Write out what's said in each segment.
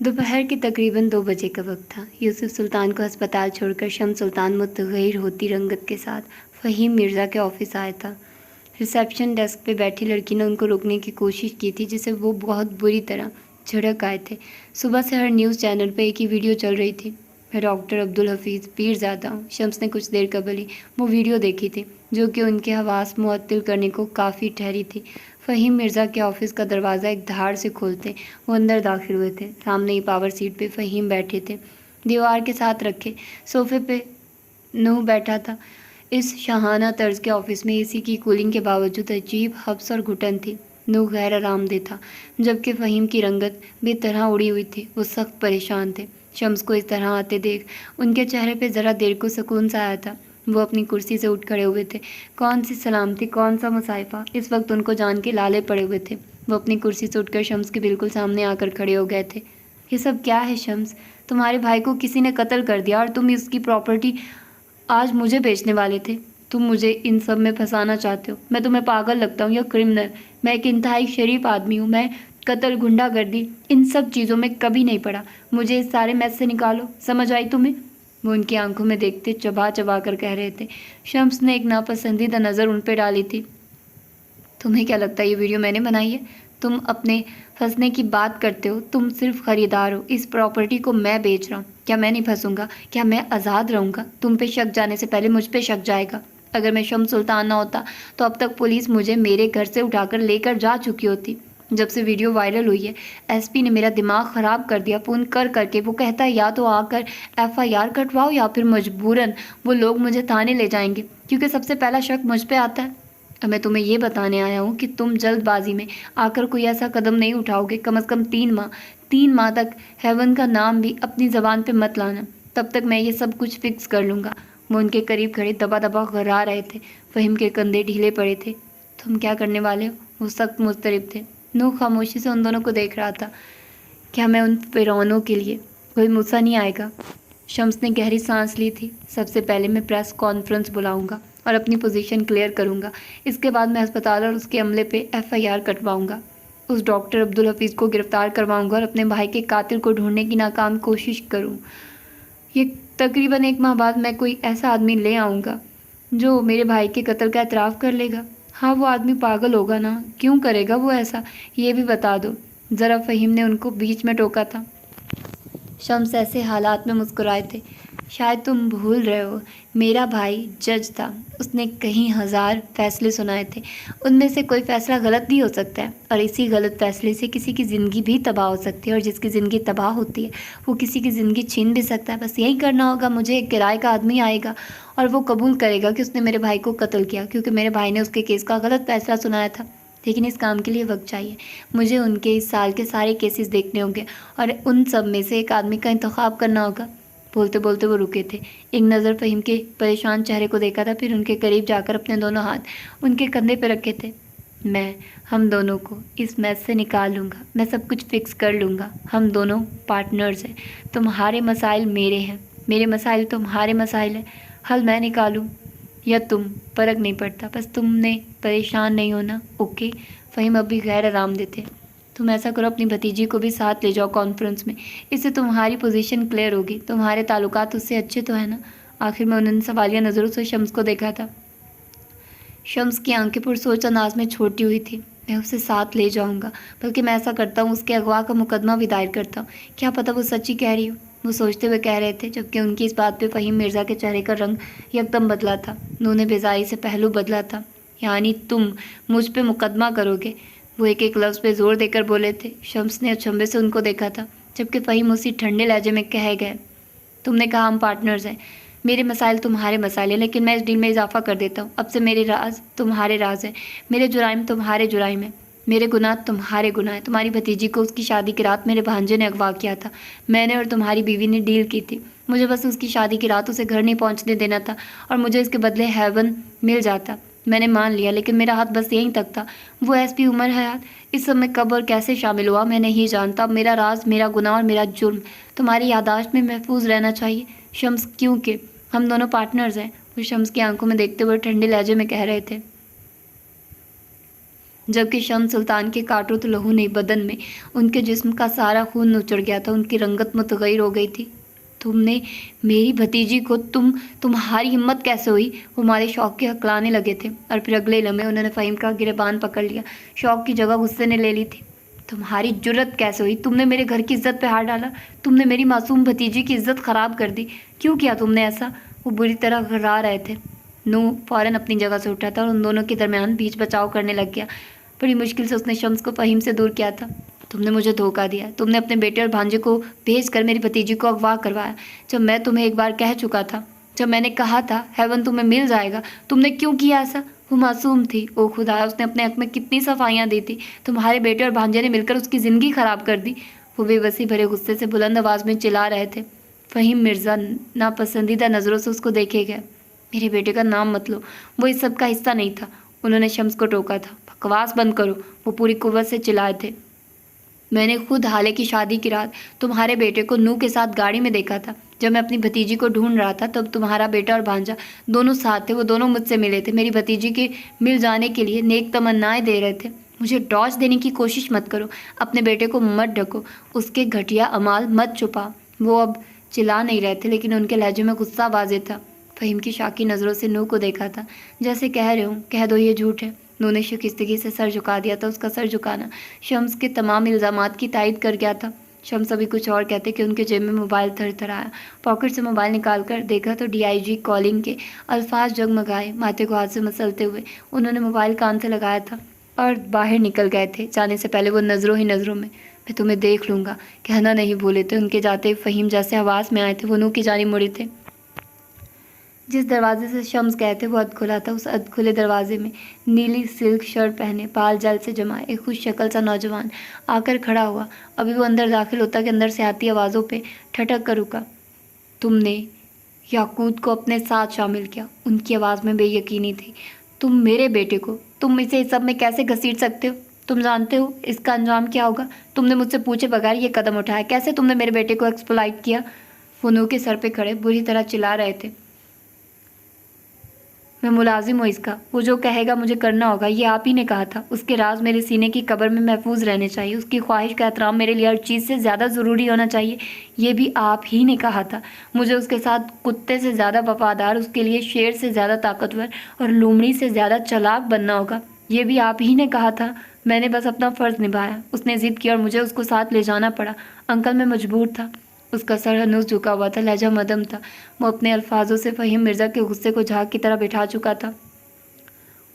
दोपहर के तकरीबन 2 बजे का वक्त था। यूसुफ सुल्तान को अस्पताल छोड़कर शम्स सुल्तान मुतग़य्यर होती रंगत के साथ फ़हीम मिर्ज़ा के ऑफ़िस आया था। रिसेप्शन डेस्क पे बैठी लड़की ने उनको रोकने की कोशिश की थी, जिसे वो बहुत बुरी तरह झिड़क आए थे। सुबह से हर न्यूज़ चैनल पे एक ही वीडियो चल रही थी। मैं डॉक्टर अब्दुल हफीज़ पीरज़ादा हूँ। शम्स ने कुछ देर कबल ही वो वीडियो देखी थी, जो कि उनके हवास मुअत्तिल करने को काफ़ी ठहरी थी। फ़हीम मिर्ज़ा के ऑफ़िस का दरवाज़ा एक धार से खोलते वो अंदर दाखिल हुए थे। सामने ही पावर सीट पे फ़हीम बैठे थे। दीवार के साथ रखे सोफ़े पे नूह बैठा था। इस शाहाना तर्ज के ऑफिस में एसी की कूलिंग के बावजूद अजीब हब्स और घुटन थी। नूह गैर आरामदेह था, जबकि फ़हीम की रंगत बेतरह उड़ी हुई थी। वो सख्त परेशान थे। शम्स को इस तरह आते देख उनके चेहरे पे ज़रा देर को सुकून सा आया था। वो अपनी कुर्सी से उठ खड़े हुए थे। कौन सी सलामती, कौन सा मुसाइफा, इस वक्त उनको जान के लाले पड़े हुए थे। वो अपनी कुर्सी से उठकर शम्स के बिल्कुल सामने आकर खड़े हो गए थे। ये सब क्या है शम्स? तुम्हारे भाई को किसी ने कत्ल कर दिया और तुम इसकी प्रॉपर्टी आज मुझे बेचने वाले थे। तुम मुझे इन सब में फंसाना चाहते हो। मैं तुम्हें पागल लगता हूँ या क्रिमिनल? मैं एक इंतहाई शरीफ आदमी हूँ। मैं कत्ल, गुंडागर्दी, इन सब चीज़ों में कभी नहीं पड़ा। मुझे इस सारे मैस से निकालो। समझ आई तुम्हें? वो उनकी आंखों में देखते चबा चबा कर कह रहे थे। शम्स ने एक नापसंदीदा नज़र उन पर डाली थी। तुम्हें क्या लगता है ये वीडियो मैंने बनाई है? तुम अपने फंसने की बात करते हो। तुम सिर्फ खरीदार हो। इस प्रॉपर्टी को मैं बेच रहा हूँ। क्या मैं नहीं फंसूंगा? क्या मैं आज़ाद रहूँगा? तुम पे शक जाने से पहले मुझ पे शक जाएगा। अगर मैं शम्स सुल्तान ना होता तो अब तक पुलिस मुझे मेरे घर से उठाकर लेकर जा चुकी होती। जब से वीडियो वायरल हुई है, एसपी ने मेरा दिमाग ख़राब कर दिया। फ़ोन कर करके वो कहता है या तो आकर एफआईआर कटवाओ या फिर मजबूरन वो लोग मुझे थाने ले जाएंगे, क्योंकि सबसे पहला शक मुझ पे आता है। अब मैं तुम्हें ये बताने आया हूँ कि तुम जल्दबाजी में आकर कोई ऐसा कदम नहीं उठाओगे। कम से कम 3 माह तक हेवन का नाम भी अपनी ज़बान पे मत लाना। तब तक मैं ये सब कुछ फिक्स कर लूँगा। वो उनके करीब खड़े दबा दबा घबरा रहे थे। फ़हीम के कंधे ढीले पड़े थे। तुम क्या करने वाले हो? वो सख्त मुस्तरब थे। नूह खामोशी से उन दोनों को देख रहा था। क्या मैं उन फिरौनों के लिए कोई मुस्सा नहीं आएगा? शम्स ने गहरी सांस ली थी। सबसे पहले मैं प्रेस कॉन्फ्रेंस बुलाऊंगा और अपनी पोजीशन क्लियर करूंगा। इसके बाद मैं अस्पताल और उसके अमले पे एफआईआर कटवाऊंगा। उस डॉक्टर अब्दुल हफीज़ को गिरफ्तार करवाऊंगा और अपने भाई के कातिल को ढूंढने की नाकाम कोशिश करूं। ये तकरीबन 1 माह बाद मैं कोई ऐसा आदमी ले आऊँगा जो मेरे भाई के कत्ल का एतराफ़ कर लेगा। हाँ, वो आदमी पागल होगा ना? क्यों करेगा वो ऐसा, ये भी बता दो ज़रा। फ़हीम ने उनको बीच में टोका था। शम्स ऐसे हालात में मुस्कुराए थे। शायद तुम भूल रहे हो, मेरा भाई जज था। उसने कई हज़ार फैसले सुनाए थे। उनमें से कोई फ़ैसला गलत भी हो सकता है और इसी गलत फ़ैसले से किसी की ज़िंदगी भी तबाह हो सकती है, और जिसकी ज़िंदगी तबाह होती है वो किसी की ज़िंदगी छीन भी सकता है। बस यही करना होगा मुझे। एक किराए का आदमी आएगा और वो कबूल करेगा कि उसने मेरे भाई को कत्ल किया, क्योंकि मेरे भाई ने उसके केस का गलत फ़ैसला सुनाया था। लेकिन इस काम के लिए वक्त चाहिए। मुझे उनके इस साल के सारे केसेस देखने होंगे और उन सब में से एक आदमी का इंतखाब करना होगा। बोलते बोलते वो रुके थे। एक नज़र फ़हीम के परेशान चेहरे को देखा था, फिर उनके करीब जाकर अपने दोनों हाथ उनके कंधे पर रखे थे। हम दोनों को इस मैस से निकाल लूँगा। मैं सब कुछ फिक्स कर लूँगा। हम दोनों पार्टनर्स हैं। तुम्हारे मसाइल मेरे हैं, मेरे मसाइल तुम्हारे मसाइल हैं। हल मैं निकालूँ या तुम, फ़र्क नहीं पड़ता। बस तुमने परेशान नहीं होना, ओके? फ़हीम अब भी गैर आरामदेह थे। तुम ऐसा करो, अपनी भतीजी को भी साथ ले जाओ कॉन्फ्रेंस में। इससे तुम्हारी पोजीशन क्लियर होगी। तुम्हारे ताल्लुकात उससे अच्छे तो है ना? आखिर में उन्होंने सवालिया नज़रों से शम्स को देखा था। शम्स की आंखें पुरसोच अंदाज में छोटी हुई थी। मैं उसे साथ ले जाऊंगा, बल्कि मैं ऐसा करता हूँ, उसके अगवा का मुकदमा भी दायर करता हूँ। क्या पता वो सच्ची कह रही हो। वो सोचते हुए कह रहे थे, जबकि उनकी इस बात पे फ़हीम मिर्ज़ा के चेहरे का रंग यकदम बदला था। उन्होंने बेजारी से पहलू बदला था। यानी तुम मुझ पे मुकदमा करोगे? वो एक एक लफ्ज़ पे ज़ोर देकर बोले थे। शम्स ने अचंभे से उनको देखा था, जबकि फ़हीम उसी ठंडे लहजे में कह गए, तुमने कहा हम पार्टनर्स हैं। मेरे मसाइल तुम्हारे मसाइल हैं, लेकिन मैं इस डील में इजाफा कर देता हूँ। अब से मेरे राज तुम्हारे राज हैं, मेरे जुराइम तुम्हारे जुराइम हैं, मेरे गुनाह तुम्हारे गुनाह हैं। तुम्हारी भतीजी को उसकी शादी की रात मेरे भांजे ने अगवा किया था। मैंने और तुम्हारी बीवी ने डील की थी। मुझे बस उसकी शादी की रात उसे घर नहीं पहुँचने देना था और मुझे इसके बदले हेवन मिल जाता। मैंने मान लिया, लेकिन मेरा हाथ बस यहीं तक था। वो एसपी उमर हयात इस समय कब और कैसे शामिल हुआ मैं नहीं जानता। मेरा राज, मेरा गुनाह और मेरा जुर्म तुम्हारी यादाश्त में महफूज रहना चाहिए शम्स, क्योंकि हम दोनों पार्टनर्स हैं। वो शम्स की आंखों में देखते हुए ठंडे लहजे में कह रहे थे। جبکہ شمس سلطان کے کاٹو تو لہو نہیں، بدن میں ان کے جسم کا سارا خون نچڑ گیا تھا، ان کی رنگت متغیر ہو گئی تھی۔ تم نے میری بھتیجی کو تمہاری ہمت کیسے ہوئی؟ وہ ہمارے شوق کے ہکلانے لگے تھے، اور پھر اگلے لمحے انہوں نے فہیم کا گریبان پکڑ لیا۔ شوق کی جگہ غصے نے لے لی تھی۔ تمہاری جرت کیسے ہوئی؟ تم نے میرے گھر کی عزت پہ ہاتھ ڈالا، تم نے میری معصوم بھتیجی کی عزت خراب کر دی، کیوں کیا تم نے ایسا؟ وہ بری طرح گھبرا رہے تھے۔ نو فوراً اپنی جگہ سے اٹھا تھا اور ان دونوں کے درمیان بیچ بچاؤ کرنے لگ گیا۔ بڑی مشکل سے اس نے شمس کو فہیم سے دور کیا تھا۔ تم نے مجھے دھوکہ دیا، تم نے اپنے بیٹے اور بھانجے کو بھیج کر میری بھتیجی کو اغوا کروایا۔ جب میں تمہیں ایک بار کہہ چکا تھا، جب میں نے کہا تھا ہیون تمہیں مل جائے گا، تم نے کیوں کیا ایسا؟ وہ معصوم تھی، او خدا، اس نے اپنے حق میں کتنی صفائیاں دی تھی، تمہارے بیٹے اور بھانجے نے مل کر اس کی زندگی خراب کر دی۔ وہ بے بسی بھرے غصے سے بلند آواز میں چلا رہے تھے۔ فہیم مرزا ناپسندیدہ نظروں سے اس کو دیکھے گئے۔ میرے بیٹے کا نام مت لو، وہ اس سب کا حصہ نہیں تھا، انہوں نے شمس کو ٹوکا تھا۔ بکواس بند کرو، وہ پوری قوت سے چلائے تھے۔ میں نے خود حالے کی شادی کی رات تمہارے بیٹے کو نو کے ساتھ گاڑی میں دیکھا تھا۔ جب میں اپنی بھتیجی کو ڈھونڈ رہا تھا تب تمہارا بیٹا اور بھانجا دونوں ساتھ تھے، وہ دونوں مجھ سے ملے تھے، میری بھتیجی کے مل جانے کے لیے نیک تمنائیں دے رہے تھے۔ مجھے ڈاج دینے کی کوشش مت کرو، اپنے بیٹے کو مت ڈھکو، اس کے گھٹیا اعمال مت چھپا۔ وہ اب چلا نہیں رہے تھے لیکن ان کے لہجے میں غصہ واضح تھا۔ فہیم کی شاکی نظروں سے نو کو دیکھا تھا، جیسے کہہ رہے ہوں کہہ دو یہ جھوٹ ہے۔ نو نے شکستگی سے سر جھکا دیا تھا، اس کا سر جھکانا شمس کے تمام الزامات کی تائید کر گیا تھا۔ شمس ابھی کچھ اور کہتے کہ ان کے جیب میں موبائل تھر تھر آیا۔ پاکٹ سے موبائل نکال کر دیکھا تو DIG کالنگ کے الفاظ جگمگائے، ماتھے کو ہاتھ سے مسلتے ہوئے انہوں نے موبائل کان سے لگایا تھا اور باہر نکل گئے تھے۔ جانے سے پہلے وہ نظروں ہی نظروں میں تمہیں دیکھ لوں گا کہنا نہیں بھولے تھے۔ ان کے جاتے فہیم جیسے حواس میں آئے تھے، وہ نو کی جانب مڑے تھے۔ جس دروازے سے شمس گئے تھے وہ ادھ کھلا تھا۔ اس ادھ کھلے دروازے میں نیلی سلک شرٹ پہنے، بال جل سے جمع، ایک خوش شکل سا نوجوان آ کر کھڑا ہوا۔ ابھی وہ اندر داخل ہوتا کہ اندر سے آتی آوازوں پہ ٹھٹک کر رکا۔ تم نے یاقوت کو اپنے ساتھ شامل کیا؟ ان کی آواز میں بے یقینی تھی۔ تم میرے بیٹے کو، تم اسے اس سب میں کیسے گھسیٹ سکتے ہو؟ تم جانتے ہو اس کا انجام کیا ہوگا؟ تم نے مجھ سے پوچھے بغیر یہ قدم اٹھایا، کیسے تم نے میرے بیٹے کو ایکسپلائٹ کیا؟ وہ نو کے سر پہ کھڑے بری طرح چلا رہے تھے۔ میں ملازم ہوں اس کا، وہ جو کہے گا مجھے کرنا ہوگا، یہ آپ ہی نے کہا تھا۔ اس کے راز میرے سینے کی قبر میں محفوظ رہنے چاہیے، اس کی خواہش کا احترام میرے لیے ہر چیز سے زیادہ ضروری ہونا چاہیے، یہ بھی آپ ہی نے کہا تھا۔ مجھے اس کے ساتھ کتے سے زیادہ وفادار، اس کے لیے شیر سے زیادہ طاقتور اور لومڑی سے زیادہ چالاک بننا ہوگا، یہ بھی آپ ہی نے کہا تھا۔ میں نے بس اپنا فرض نبھایا۔ اس نے ضد کی اور مجھے اس کو ساتھ لے جانا پڑا۔ انکل میں مجبور تھا۔ اس کا سر ہنوز جھکا ہوا تھا، لہجہ مدھم تھا۔ وہ اپنے الفاظوں سے فہیم مرزا کے غصے کو جھاگ کی طرح بٹھا چکا تھا۔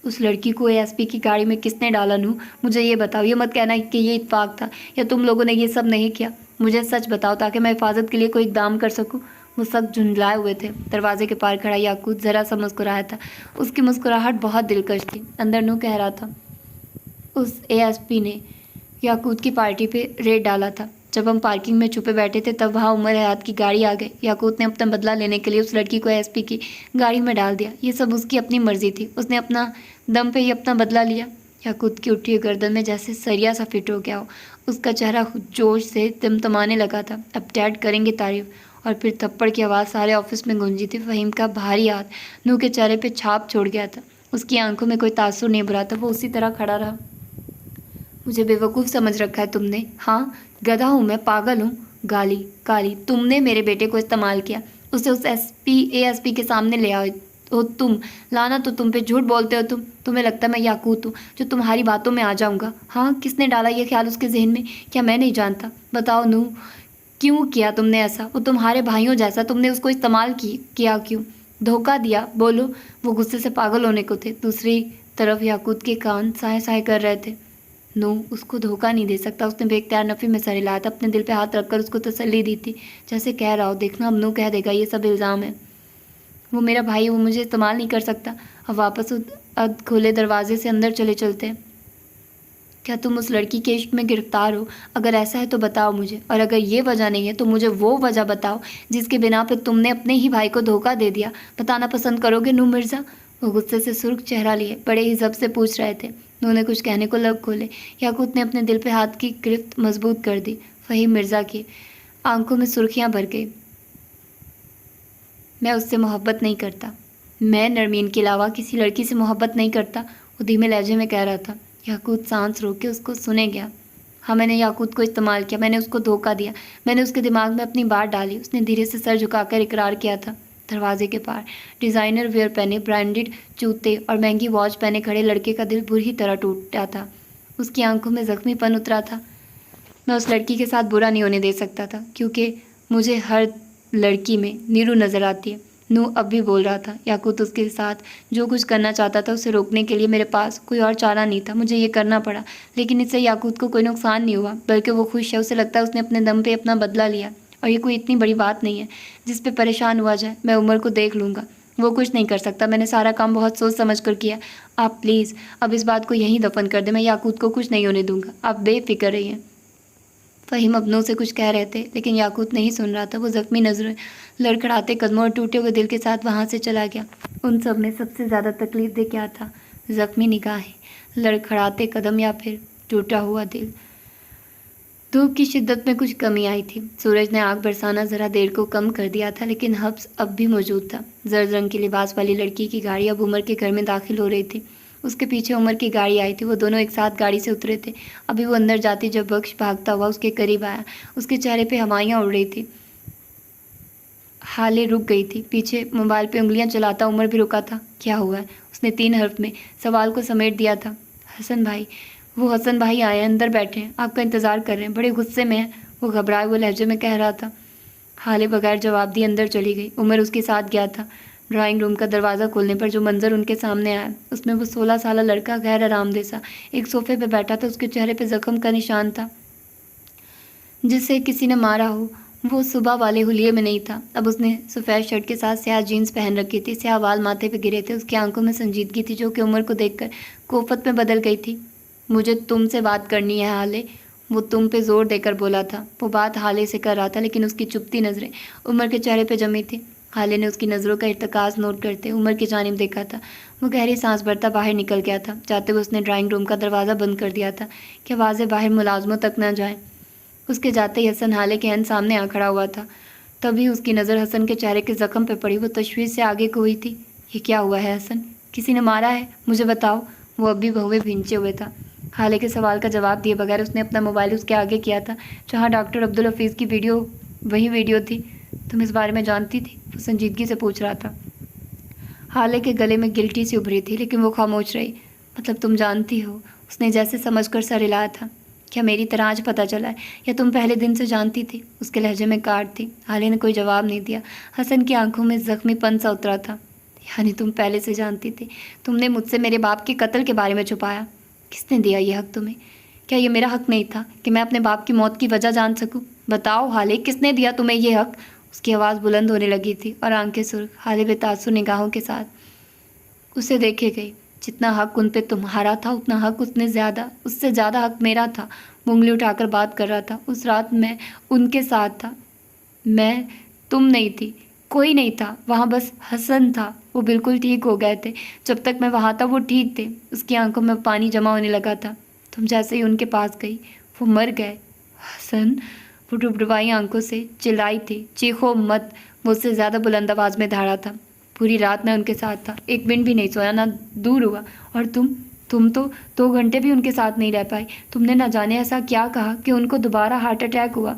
اس لڑکی کو ASP کی گاڑی میں کس نے ڈالا نو؟ مجھے یہ بتاؤ، یہ مت کہنا کہ یہ اتفاق تھا یا تم لوگوں نے یہ سب نہیں کیا۔ مجھے سچ بتاؤ تاکہ میں حفاظت کے لیے کوئی اقدام کر سکوں۔ وہ سخت جھنجھلائے ہوئے تھے۔ دروازے کے پار کھڑا یاقوت ذرا سا مسکرایا تھا، اس کی مسکراہٹ بہت دلکش تھی۔ اندر نو کہہ رہا تھا، اس ASP نے یاقوت کی پارٹی پہ ریڈ ڈالا تھا۔ جب ہم پارکنگ میں چھپے بیٹھے تھے تب وہاں عمر حیات کی گاڑی آ گئی۔ یاقوت نے اپنا بدلہ لینے کے لیے اس لڑکی کو ASP کی گاڑی میں ڈال دیا۔ یہ سب اس کی اپنی مرضی تھی، اس نے اپنا دم پہ ہی اپنا بدلہ لیا۔ یاقوت کی اٹھی گردن میں جیسے سریا سا فٹ ہو گیا ہو، اس کا چہرہ جوش سے تمتمانے لگا تھا۔ اب ڈیڈ کریں گے تعریف؟ اور پھر تھپڑ کی آواز سارے آفس میں گونجی تھی۔ فہیم کا بھاری ہاتھ نو کے چہرے پہ چھاپ چھوڑ گیا تھا، اس کی آنکھوں میں کوئی تاثر نہیں بھرا تھا، وہ اسی طرح کھڑا رہا۔ مجھے بے وقوف سمجھ رکھا ہے تم نے؟ ہاں، گدھا ہوں میں، پاگل ہوں؟ گالی کالی تم نے میرے بیٹے کو استعمال کیا، اسے اس ASP کے سامنے لے آئے ہو تم۔ لانا تو تم پہ، جھوٹ بولتے ہو تم۔ تمہیں لگتا ہے میں یاقوت ہوں جو تمہاری باتوں میں آ جاؤں گا؟ ہاں، کس نے ڈالا یہ خیال اس کے ذہن میں؟ کیا میں نہیں جانتا؟ بتاؤ نو، کیوں کیا تم نے ایسا؟ وہ تمہارے بھائیوں جیسا، تم نے اس کو استعمال کیا کیوں؟ دھوکہ دیا، بولو۔ وہ غصے سے پاگل ہونے کو تھے۔ دوسری طرف یاقوت کے کان سائے سائے کر رہے تھے۔ نو اس کو دھوکہ نہیں دے سکتا، اس نے بے اختیار نفی میں سر ہلایا تھا، اپنے دل پہ ہاتھ رکھ کر اس کو تسلی دی تھی، جیسے کہہ رہا ہو دیکھنا اب نو کہہ دے گا یہ سب الزام ہے، وہ میرا بھائی ہے، وہ مجھے استعمال نہیں کر سکتا۔ اب واپس ادھ کھلے دروازے سے اندر چلے چلتے۔ کیا تم اس لڑکی کے عشق میں گرفتار ہو؟ اگر ایسا ہے تو بتاؤ مجھے، اور اگر یہ وجہ نہیں ہے تو مجھے وہ وجہ بتاؤ جس کے بنا پہ تم نے اپنے ہی بھائی کو دھوکہ دے دیا۔ بتانا پسند کرو گے نو مرزا؟ وہ غصے سے سرخ چہرہ لیے بڑے ہی ضبط سے پوچھ رہے تھے۔ نو نے کچھ کہنے کو لب کھولے۔ یاقوت نے اپنے دل پہ ہاتھ کی گرفت مضبوط کر دی۔ فہیم مرزا کی آنکھوں میں سرخیاں بھر گئی۔ میں اس سے محبت نہیں کرتا، میں نرمین کے علاوہ کسی لڑکی سے محبت نہیں کرتا، وہ دھیمے لہجے میں کہہ رہا تھا۔ याकूत सांस रोक के उसको सुने गया। हाँ, मैंने याकूत को इस्तेमाल किया, मैंने उसको धोखा दिया, मैंने उसके दिमाग में अपनी बात डाली। उसने धीरे से सर झुकाकर इकरार किया था। दरवाजे के पार डिज़ाइनर वेयर पहने, ब्रांडेड जूते और महंगी वॉच पहने खड़े लड़के का दिल बुरी तरह टूटा था। उसकी आंखों में जख्मीपन उतरा था। मैं उस लड़की के साथ बुरा नहीं होने दे सकता था, क्योंकि मुझे हर लड़की में नीरू नज़र आती है। नू अब भी बोल रहा था। याकूत उसके साथ जो कुछ करना चाहता था उसे रोकने के लिए मेरे पास कोई और चारा नहीं था। मुझे ये करना पड़ा, लेकिन इससे याकूत को कोई नुकसान नहीं हुआ, बल्कि वो खुश है। उसे लगता है उसने अपने दम पे अपना बदला लिया, और ये कोई इतनी बड़ी बात नहीं है जिस पे परेशान हुआ जाए। मैं उमर को देख लूँगा, वो कुछ नहीं कर सकता। मैंने सारा काम बहुत सोच समझ कर किया। आप प्लीज़ अब इस बात को यहीं दफन कर दें। मैं याकूत को कुछ नहीं होने दूंगा, आप बेफिक्र रहिए। फ़हीम अपनों से कुछ कह रहे थे, लेकिन याकूत नहीं सुन रहा था। वो ज़ख्मी नज़रें, लड़खड़ाते कदमों और टूटे हुए दिल के साथ वहाँ से चला गया। उन सब में सबसे ज़्यादा तकलीफ दे क्या था? ज़ख्मी निगाहें, लड़खड़ाते कदम या फिर टूटा हुआ दिल। धूप की शिद्दत में कुछ कमी आई थी। सूरज ने आग बरसाना ज़रा देर को कम कर दिया था, लेकिन हब्स अब भी मौजूद था। जर्द रंग के लिबास वाली लड़की की गाड़ी अब उमर के घर में दाखिल हो रही थी। उसके पीछे उमर की गाड़ी आई थी। वो दोनों एक साथ गाड़ी से उतरे थे। अभी वो अंदर जाती जब बख्श भागता हुआ उसके करीब आया। उसके चेहरे पे हवाइयाँ उड़ रही थी। हाले रुक गई थी। पीछे मोबाइल पे उंगलियां चलाता उमर भी रुका था। क्या हुआ है? उसने 3 हर्फ में सवाल को समेट दिया था। हसन भाई, वो हसन भाई आए हैं, अंदर बैठे हैं, आपका इंतज़ार कर रहे हैं, बड़े गुस्से में हैं, वो घबराए हुए लहजे में कह रहा था। हाले बगैर जवाब दिए अंदर चली गई। उमर उसके साथ गया था। ड्राइंग रूम का दरवाज़ा खोलने पर जो मंजर उनके सामने आया, उसमें वो 16 साल लड़का गैर आरामदेह सा एक सोफे पे बैठा था। उसके चेहरे पे जख्म का निशान था, जिसे किसी ने मारा हो। वो सुबह वाले हुलिये में नहीं था। अब उसने सफ़ेद शर्ट के साथ स्याह जीन्स पहन रखी थी। स्याह वाल माथे पे गिरे थे। उसकी आंखों में संजीदगी थी, जो कि उमर को देखकर कोफत में बदल गई थी। मुझे तुमसे बात करनी है हाले, वो तुम पे जोर देकर बोला था। वो बात हाले से कर रहा था, लेकिन उसकी चुपती नज़रें उमर के चेहरे पे जमी थी। हाले ने उसकी नज़रों का इर्तकाज़ नोट करते उमर की जानिब देखा था। वो गहरी सांस भरता बाहर निकल गया था। जाते हुए उसने ड्राइंग रूम का दरवाज़ा बंद कर दिया था कि आवाज़ें बाहर मुलाजमों तक न जाएं। उसके जाते ही हसन हाले के सामने आ खड़ा हुआ था। तभी उसकी नज़र हसन के चेहरे के ज़ख्म पे पड़ी। वो तशवीश से आगे को हुई थी। ये क्या हुआ है हसन? किसी ने मारा है? मुझे बताओ। वो अब भी बहुए भींचे हुए था। हाले के सवाल का जवाब दिए बगैर उसने अपना मोबाइल उसके आगे किया था, जहाँ डॉक्टर अब्दुल हफीज़ की वीडियो वही वीडियो थी। तुम इस बारे में जानती थी? वो संजीदगी से पूछ रहा था। हाले के गले में गिल्टी सी उभरी थी, लेकिन वो खामोश रही। मतलब तुम जानती हो? उसने जैसे समझकर सर हिलाया था। क्या मेरी तरह आज पता चला है, या तुम पहले दिन से जानती थी? उसके लहजे में काट थी। हाले ने कोई जवाब नहीं दिया। हसन की आंखों में जख्मीपन सा उतरा था। यानी तुम पहले से जानती थी? तुमने मुझसे मेरे बाप के कत्ल के बारे में छुपाया। किसने दिया ये हक तुम्हें? क्या ये मेरा हक नहीं था कि मैं अपने बाप की मौत की वजह जान सकूं? बताओ हाले, किसने दिया तुम्हें ये हक? उसकी आवाज़ बुलंद होने लगी थी और आंखें सुर्ख। हाले बेतासुर निगाहों के साथ उसे देखे गई। जितना हक उन पे तुम्हारा था, उतना हक उससे ज़्यादा हक मेरा था। वो उंगली उठाकर बात कर रहा था। उस रात मैं उनके साथ था। मैं, तुम नहीं थी, कोई नहीं था वहाँ, बस हसन था। वो बिल्कुल ठीक हो गए थे। जब तक मैं वहाँ था वो ठीक थे। उसकी आंखों में पानी जमा होने लगा था। तुम जैसे ही उनके पास गई वो मर गए। हसन, वो डुबडुबाई आंखों से चिल्लाई थी। चीखो मत, वो उससे ज़्यादा बुलंद आवाज़ में धाड़ा था। पूरी रात मैं उनके साथ था, एक मिनट भी नहीं सोया, ना दूर हुआ। और तुम तो 2 घंटे भी उनके साथ नहीं रह पाई। तुमने ना जाने ऐसा क्या कहा कि उनको दोबारा हार्ट अटैक हुआ।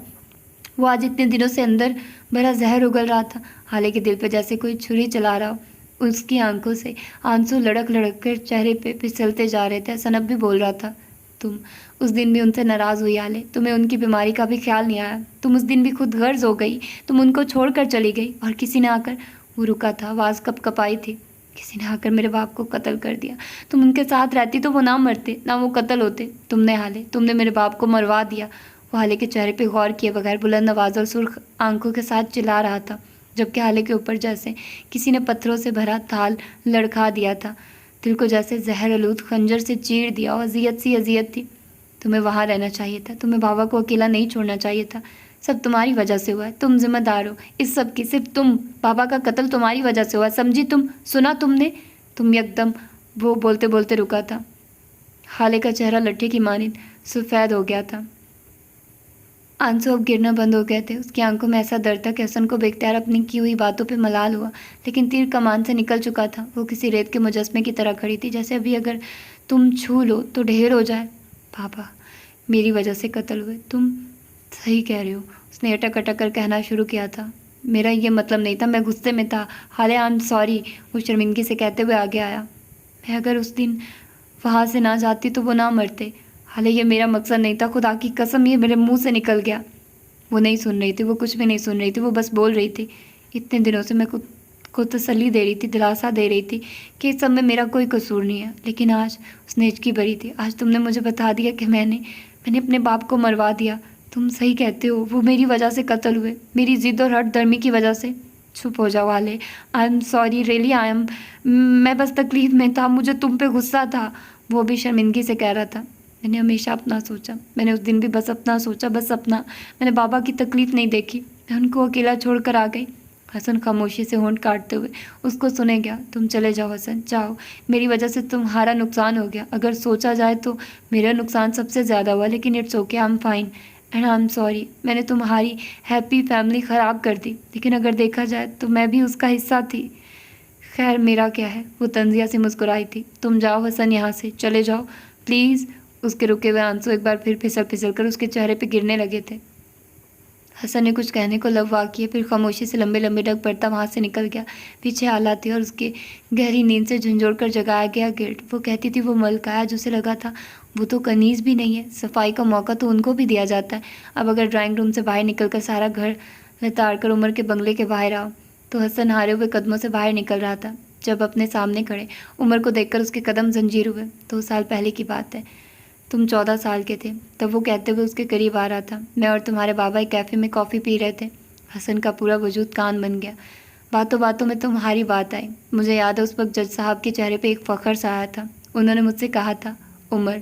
वो आज इतने दिनों से अंदर भरा जहर उगल रहा था। हाले के दिल पे जैसे कोई छुरी चला रहा हो। उसकी आंखों से आंसू लड़क लड़क कर चेहरे पे फिसलते जा रहे थे। सनब भी बोल रहा था, तुम उस दिन भी उनसे नाराज़ हुई हाले, तुम्हें उनकी बीमारी का भी ख्याल नहीं आया। तुम उस दिन भी खुद गर्ज हो गई, तुम उनको छोड़कर चली गई। और किसी ने आकर, वो रुका था, आवाज़ कपकपाई थी, किसी ने आकर मेरे बाप को कत्ल कर दिया। तुम उनके साथ रहती तो वो ना मरते, ना वो कत्ल होते। तुमने हाले, तुमने मेरे बाप को मरवा दिया। वो हाले के चेहरे पे गौर किए बगैर बुलंद आवाज़ और सुर्ख आंखों के साथ चिल्ला रहा था, जबकि हाले के ऊपर जैसे किसी ने पत्थरों से भरा थाल लड़खा दिया था। दिल को जैसे जहर आलूद खंजर से चीर दिया। और अजियत थी। तुम्हें वहाँ रहना चाहिए था। तुम्हें बाबा को अकेला नहीं छोड़ना चाहिए था। सब तुम्हारी वजह से हुआ है। तुम जिम्मेदार हो इस सब की, सिर्फ तुम। बाबा का कत्ल तुम्हारी वजह से हुआ, समझी तुम? सुना तुमने? तुम एकदम, वो बोलते बोलते रुका था। हाले का चेहरा लट्ठे की मानिंद सफ़ेद हो गया था। आंसू अब गिरना बंद हो गए थे। उसकी आंखों में ऐसा दर्द था कि हसन को बेख्तियार अपनी की हुई बातों पे मलाल हुआ, लेकिन तीर कमान से निकल चुका था। वो किसी रेत के मुजस्मे की तरह खड़ी थी, जैसे अभी अगर तुम छू लो तो ढेर हो जाए। पापा मेरी वजह से कत्ल हुए। तुम सही कह रहे हो, उसने अटक अटक कर कहना शुरू किया था। मेरा ये मतलब नहीं था, मैं गुस्से में था। हाले आई एम सॉरी, वो शर्मिंदगी से कहते हुए आगे आया। मैं अगर उस दिन वहाँ से ना जाती तो वो ना मरते। हाले ये मेरा मकसद नहीं था, खुदा की कसम ये मेरे मुंह से निकल गया। वो नहीं सुन रही थी, वो कुछ भी नहीं सुन रही थी, वो बस बोल रही थी। इतने दिनों से मैं खुद को तसल्ली दे रही थी, दिलासा दे रही थी कि इस सब में मेरा कोई कसूर नहीं है, लेकिन आज उसने हिचकी भरी थी। आज तुमने मुझे बता दिया कि मैंने अपने बाप को मरवा दिया। तुम सही कहते हो, वो मेरी वजह से कत्ल हुए, मेरी ज़िद और हट धर्मी की वजह से। चुप हो जाओ वाले, I am sorry really I am. मैं बस तकलीफ़ में था, मुझे तुम पे गुस्सा था, वो भी शर्मिंदगी से कह रहा था। मैंने हमेशा अपना सोचा, मैंने उस दिन भी बस अपना सोचा, बस अपना। मैंने बाबा की तकलीफ़ नहीं देखी, मैं उनको अकेला छोड़ कर आ गई। हसन खामोशी से होंठ काटते हुए उसको सुने गया। तुम चले जाओ हसन, जाओ, मेरी वजह से तुम्हारा नुकसान हो गया। अगर सोचा जाए तो मेरा नुकसान सबसे ज़्यादा हुआ, लेकिन it's okay, I am fine and I am sorry. मैंने तुम्हारी हैप्पी फैमिली ख़राब कर दी, लेकिन अगर देखा जाए तो मैं भी उसका हिस्सा थी। खैर मेरा क्या है, वो तंजिया से मुस्कुराई थी। तुम जाओ हसन, यहाँ से चले जाओ प्लीज़। उसके रुके हुए आंसू एक बार फिर फिसल फिसल कर उसके चेहरे पे गिरने लगे थे। हसन ने कुछ कहने को लबवा किए, फिर खामोशी से लंबे लंबे डग पड़ता वहाँ से निकल गया। पीछे हालात थी और उसके गहरी नींद से झंझोड़ कर जगाया गया गिल्ड। वो कहती थी वो मलकाया जो उसे लगा था, वो तो कनीज़ भी नहीं है, सफाई का मौका तो उनको भी दिया जाता है। अब अगर ड्राइंग रूम से बाहर निकल कर सारा घर लताड़ कर उमर के बंगले के बाहर आओ, तो हसन हारे हुए कदमों से बाहर निकल रहा था। जब अपने सामने खड़े उमर को देखकर उसके कदम जंजीर हुए। 2 साल पहले की बात है, तुम 14 साल के थे। तब वो कहते हुए उसके करीब आ रहा था। मैं और तुम्हारे बाबा एक कैफ़े में कॉफ़ी पी रहे थे। हसन का पूरा वजूद कान बन गया। बातों बातों में तुम्हारी बात आई। मुझे याद है उस वक्त जज साहब के चेहरे पे एक फ़ख्र सा आया था। उन्होंने मुझसे कहा था, उमर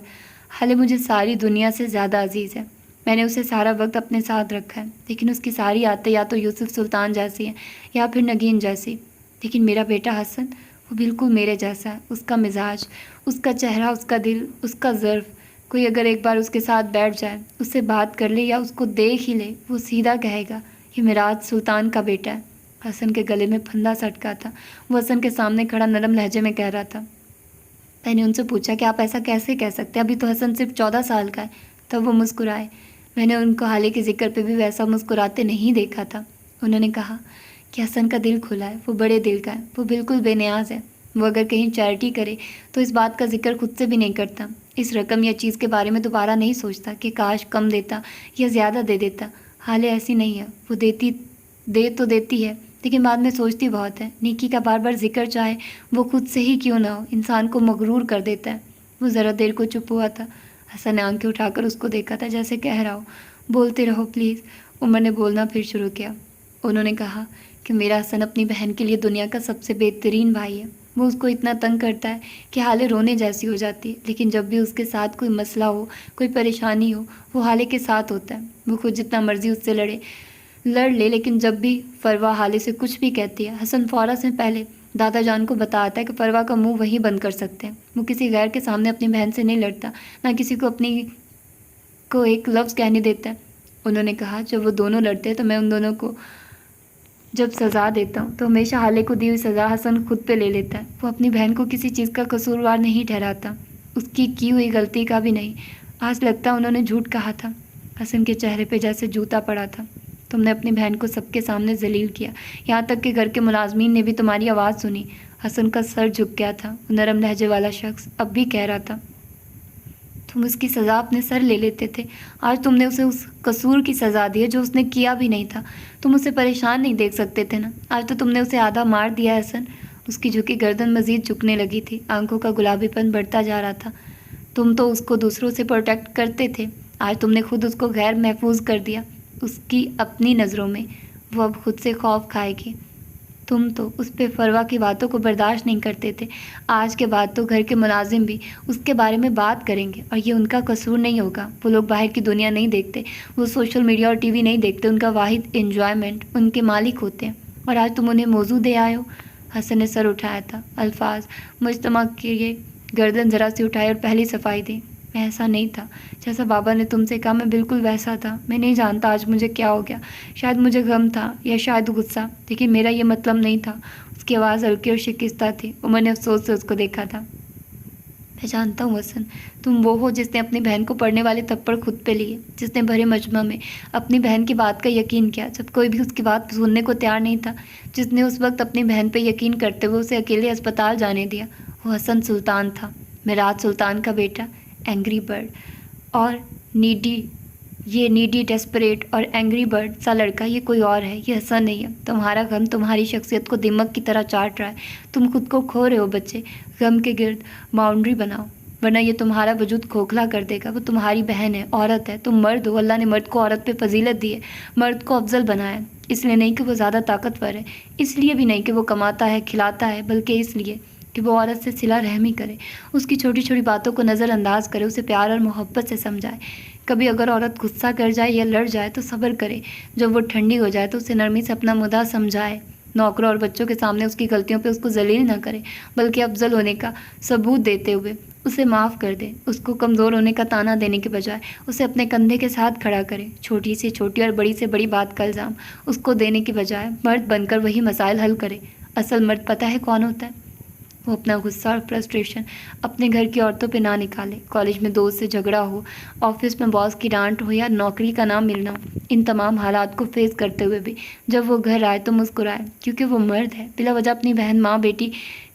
हाले मुझे सारी दुनिया से ज़्यादा अजीज़ है। मैंने उसे सारा वक्त अपने साथ रखा है, लेकिन उसकी सारी आदतें या तो यूसुफ सुल्तान जैसी हैं या फिर नगीन जैसी। लेकिन मेरा बेटा हसन, वो बिल्कुल मेरे जैसा है। उसका मिजाज, उसका चेहरा, उसका दिल, उसका ज़र्फ़। कोई अगर एक बार उसके साथ बैठ जाए, उससे बात कर ले या उसको देख ही ले, वो सीधा कहेगा ये मिराज सुल्तान का बेटा है। हसन के गले में फंदा सटका था। वो हसन के सामने खड़ा नरम लहजे में कह रहा था। मैंने उनसे पूछा कि आप ऐसा कैसे कह सकते हैं, अभी तो हसन सिर्फ 14 साल का है। तब वो मुस्कुराए। मैंने उनको हाल के जिक्र पे भी वैसा मुस्कुराते नहीं देखा था। उन्होंने कहा कि हसन का दिल खुला है, वो बड़े दिल का है, वो बिल्कुल बेनियाज है। वो अगर कहीं चैरिटी करे तो इस बात का जिक्र खुद से भी नहीं करता। इस रकम या चीज़ के बारे में दोबारा नहीं सोचता कि काश कम देता या ज़्यादा दे देता। हाले ऐसी नहीं है, वो दे तो देती है, लेकिन बाद में सोचती बहुत है। नेकी का बार बार जिक्र चाहे वो खुद से ही क्यों ना हो, इंसान को मगरूर कर देता है। वो ज़रा देर को चुप हुआ था। हसन ने आंखें उठाकर उसको देखा था, जैसे कह रहा हो बोलते रहो प्लीज़। उमर ने बोलना फिर शुरू किया। उन्होंने कहा कि मेरा हसन अपनी बहन के लिए दुनिया का सबसे बेहतरीन भाई है। वो उसको इतना तंग करता है कि हाले रोने जैसी हो जाती है, लेकिन जब भी उसके साथ कोई मसला हो, कोई परेशानी हो, वो हाले के साथ होता है। वो खुद जितना मर्जी उससे लड़ ले, लेकिन जब भी फरवा हाले से कुछ भी कहती है, हसन फ़ौरन से पहले दादा जान को बताता है कि फरवा का मुंह वही बंद कर सकते हैं। वो किसी गैर के सामने अपनी बहन से नहीं लड़ता, ना किसी को अपनी को एक लफ्ज़ कहने देता है। उन्होंने कहा जब वो दोनों लड़ते हैं तो मैं उन दोनों को जब सज़ा देता हूँ तो हमेशा हाले को दी हुई सज़ा हसन खुद पे ले लेता है। वो अपनी बहन को किसी चीज़ का कसूरवार नहीं ठहराता, उसकी की हुई गलती का भी नहीं। आज लगता उन्होंने झूठ कहा था। हसन के चेहरे पे जैसे जूता पड़ा था। तुमने अपनी बहन को सबके सामने जलील किया, यहाँ तक कि घर के मुलाजमीन ने भी तुम्हारी आवाज़ सुनी। हसन का सर झुक गया था। नरम लहजे वाला शख्स अब भी कह रहा था, तुम उसकी सज़ा अपने सर ले लेते थे। आज तुमने उसे उस कसूर की सज़ा दी है जो उसने किया भी नहीं था। तुम उसे परेशान नहीं देख सकते थे ना। आज तो तुमने उसे आधा मार दिया है हसन। उसकी झुकी गर्दन मज़ीद झुकने लगी थी, आंखों का गुलाबीपन बढ़ता जा रहा था। तुम तो उसको दूसरों से प्रोटेक्ट करते थे, आज तुमने खुद उसको गैर महफूज कर दिया उसकी अपनी नज़रों में। वो अब खुद से खौफ खाएगी। तुम तो उस पे फरवा की बातों को बर्दाश्त नहीं करते थे। आज के बाद तो घर के मुलाजिम भी उसके बारे में बात करेंगे और ये उनका कसूर नहीं होगा। वो लोग बाहर की दुनिया नहीं देखते, वो सोशल मीडिया और टीवी नहीं देखते। उनका वाहिद एन्जॉयमेंट उनके मालिक होते हैं, और आज तुम उन्हें मौजू दे आए हो। हसन ने सर उठाया था। अल्फाज मुजतमा किए, गर्दन ज़रा सी उठाई और पहली सफाई दी। मैं ऐसा नहीं था जैसा बाबा ने तुमसे कहा, मैं बिल्कुल वैसा था। मैं नहीं जानता आज मुझे क्या हो गया। शायद मुझे गम था या शायद गुस्सा, लेकिन मेरा ये मतलब नहीं था। उसकी आवाज़ हल्की और शिकस्ता थी। उमर ने अफसोस से उसको देखा था। मैं जानता हूँ हसन, तुम वो हो जिसने अपनी बहन को पढ़ने वाले थप्पड़ खुद पे लिए, जिसने भरे मजमा में अपनी बहन की बात का यकीन किया जब कोई भी उसकी बात सुनने को तैयार नहीं था, जिसने उस वक्त अपनी बहन पे यकीन करते हुए उसे अकेले अस्पताल जाने दिया। वो हसन सुल्तान था, मिराज सुल्तान का बेटा, एंग्री बर्ड और नीडी, ये नीडी डेस्परेट और एंग्री बर्ड सा लड़का ये कोई और है, ये हसन नहीं है। तुम्हारा गम तुम्हारी शख्सियत को दिमक की तरह चाट रहा है। तुम खुद को खो रहे हो बच्चे। गम के गिर्द बाउंड्री बनाओ, वरना ये तुम्हारा वजूद खोखला कर देगा। वो तुम्हारी बहन है, औरत है, तुम मर्द हो। अल्लाह ने मर्द को औरत पे फजीलत दी है, मर्द को अफजल बनाया है। इसलिए नहीं कि वो ज़्यादा ताकतवर है, इसलिए भी नहीं कि वो कमाता है खिलाता है, बल्कि इसलिए कि वो औरत से सिला रहमी करे, उसकी छोटी छोटी बातों को नज़रअंदाज करे, उसे प्यार और मोहब्बत से समझाए। कभी अगर औरत गुस्सा कर जाए या लड़ जाए तो सब्र करे, जब वो ठंडी हो जाए तो उसे नरमी से अपना मुद्दा समझाए। नौकरों और बच्चों के सामने उसकी गलतियों पे उसको जलील ना करे, बल्कि अफजल होने का सबूत देते हुए उसे माफ़ कर दे। उसको कमज़ोर होने का ताना देने के बजाय उसे अपने कंधे के साथ खड़ा करे। छोटी से छोटी और बड़ी से बड़ी बात का इल्ज़ाम उसको देने के बजाय मर्द बनकर वही मसाइल हल करे। असल मर्द पता है कौन होता है? वो अपना गुस्सा और फ्रस्ट्रेशन अपने घर की औरतों पे ना निकाले। कॉलेज में दोस्त से झगड़ा हो, ऑफिस में बॉस की डांट हो या नौकरी का ना मिलना हो, इन तमाम हालात को फेस करते हुए भी जब वो घर आए तो मुस्कुराए, क्योंकि वो मर्द है। बिला वजह अपनी बहन, माँ, बेटी,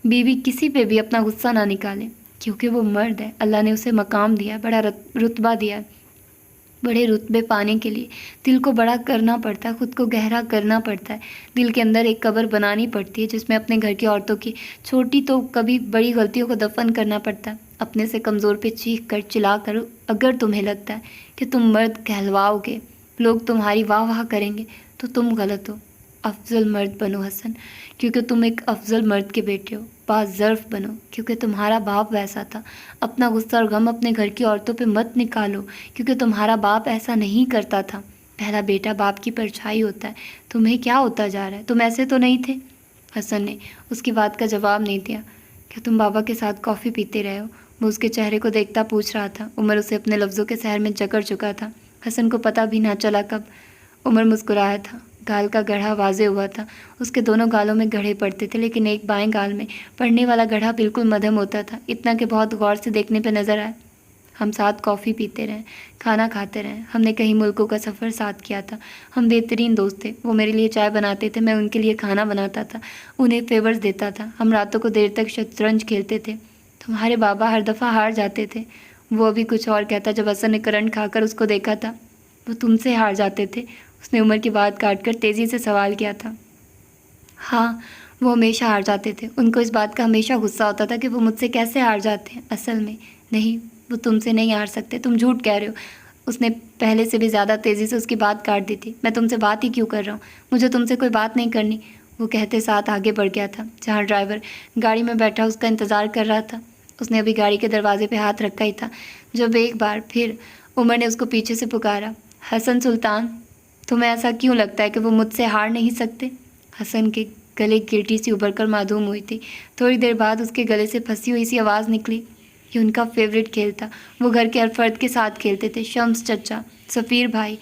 बीवी, किसी पे भी अपना गुस्सा ना निकाले, क्योंकि वो मर्द है। अल्लाह ने उसे मकाम दिया है, बड़ा रुतबा दिया है। बड़े रुतबे पाने के लिए दिल को बड़ा करना पड़ता है, खुद को गहरा करना पड़ता है। दिल के अंदर एक कब्र बनानी पड़ती है जिसमें अपने घर की औरतों की छोटी तो कभी बड़ी गलतियों को दफन करना पड़ता है। अपने से कमज़ोर पे चीख कर चिल्ला कर अगर तुम्हें लगता है कि तुम मर्द कहलवाओगे, लोग तुम्हारी वाह वाह करेंगे, तो तुम गलत हो। अफजल मर्द बनो हसन, क्योंकि तुम एक अफजल मर्द के बेटे हो। बाज़र्फ बनो, क्योंकि तुम्हारा बाप वैसा था। अपना गुस्सा और गम अपने घर की औरतों पे मत निकालो, क्योंकि तुम्हारा बाप ऐसा नहीं करता था। पहला बेटा बाप की परछाई होता है। तुम्हें क्या होता जा रहा है? तुम ऐसे तो नहीं थे। हसन ने उसकी बात का जवाब नहीं दिया। क्या तुम बाबा के साथ कॉफ़ी पीते रहे हो? वो उसके चेहरे को देखता पूछ रहा था। उमर उसे अपने लफ्ज़ों के सहर में जकड़ चुका था। हसन को पता भी ना चला कब उमर मुस्कुराया था। गाल का गढ़ा वाजे हुआ था। उसके दोनों गालों में गढ़े पड़ते थे, लेकिन एक बाएं गाल में पड़ने वाला गढ़ा बिल्कुल मध्यम होता था, इतना कि बहुत गौर से देखने पे नज़र आया। हम साथ कॉफ़ी पीते रहे, खाना खाते रहे। हमने कई मुल्कों का सफ़र साथ किया था। हम बेहतरीन दोस्त थे। वो मेरे लिए चाय बनाते थे, मैं उनके लिए खाना बनाता था, उन्हें फेवर्स देता था। हम रातों को देर तक शतरंज खेलते थे। तुम्हारे बाबा हर दफ़ा हार जाते थे। वो अभी कुछ और कहता जब हसन ने करंट खाकर उसको देखा था। वो तुमसे हार जाते थे। उसने उमर की बात काटकर तेज़ी से सवाल किया था। हाँ, वो हमेशा हार जाते थे। उनको इस बात का हमेशा गुस्सा होता था कि वो मुझसे कैसे हार जाते हैं। असल में नहीं, वो तुमसे नहीं हार सकते, तुम झूठ कह रहे हो। उसने पहले से भी ज़्यादा तेज़ी से उसकी बात काट दी थी। मैं तुमसे बात ही क्यों कर रहा हूँ? मुझे तुमसे कोई बात नहीं करनी, वो कहते साथ आगे बढ़ गया था जहाँ ड्राइवर गाड़ी में बैठा उसका इंतज़ार कर रहा था। उसने अभी गाड़ी के दरवाजे पे हाथ रखा ही था जब एक बार फिर उमर ने उसको पीछे से पुकारा, हसन सुल्तान, तुम्हें ऐसा क्यों लगता है कि वो मुझसे हार नहीं सकते? हसन के गले गिल्टी सी उभर कर मासूम हुई थी। थोड़ी देर बाद उसके गले से फंसी हुई सी आवाज़ निकली। ये उनका फेवरेट खेल था। वो घर के हर फर्द के साथ खेलते थे। शम्स चचा, सफ़ीर भाई,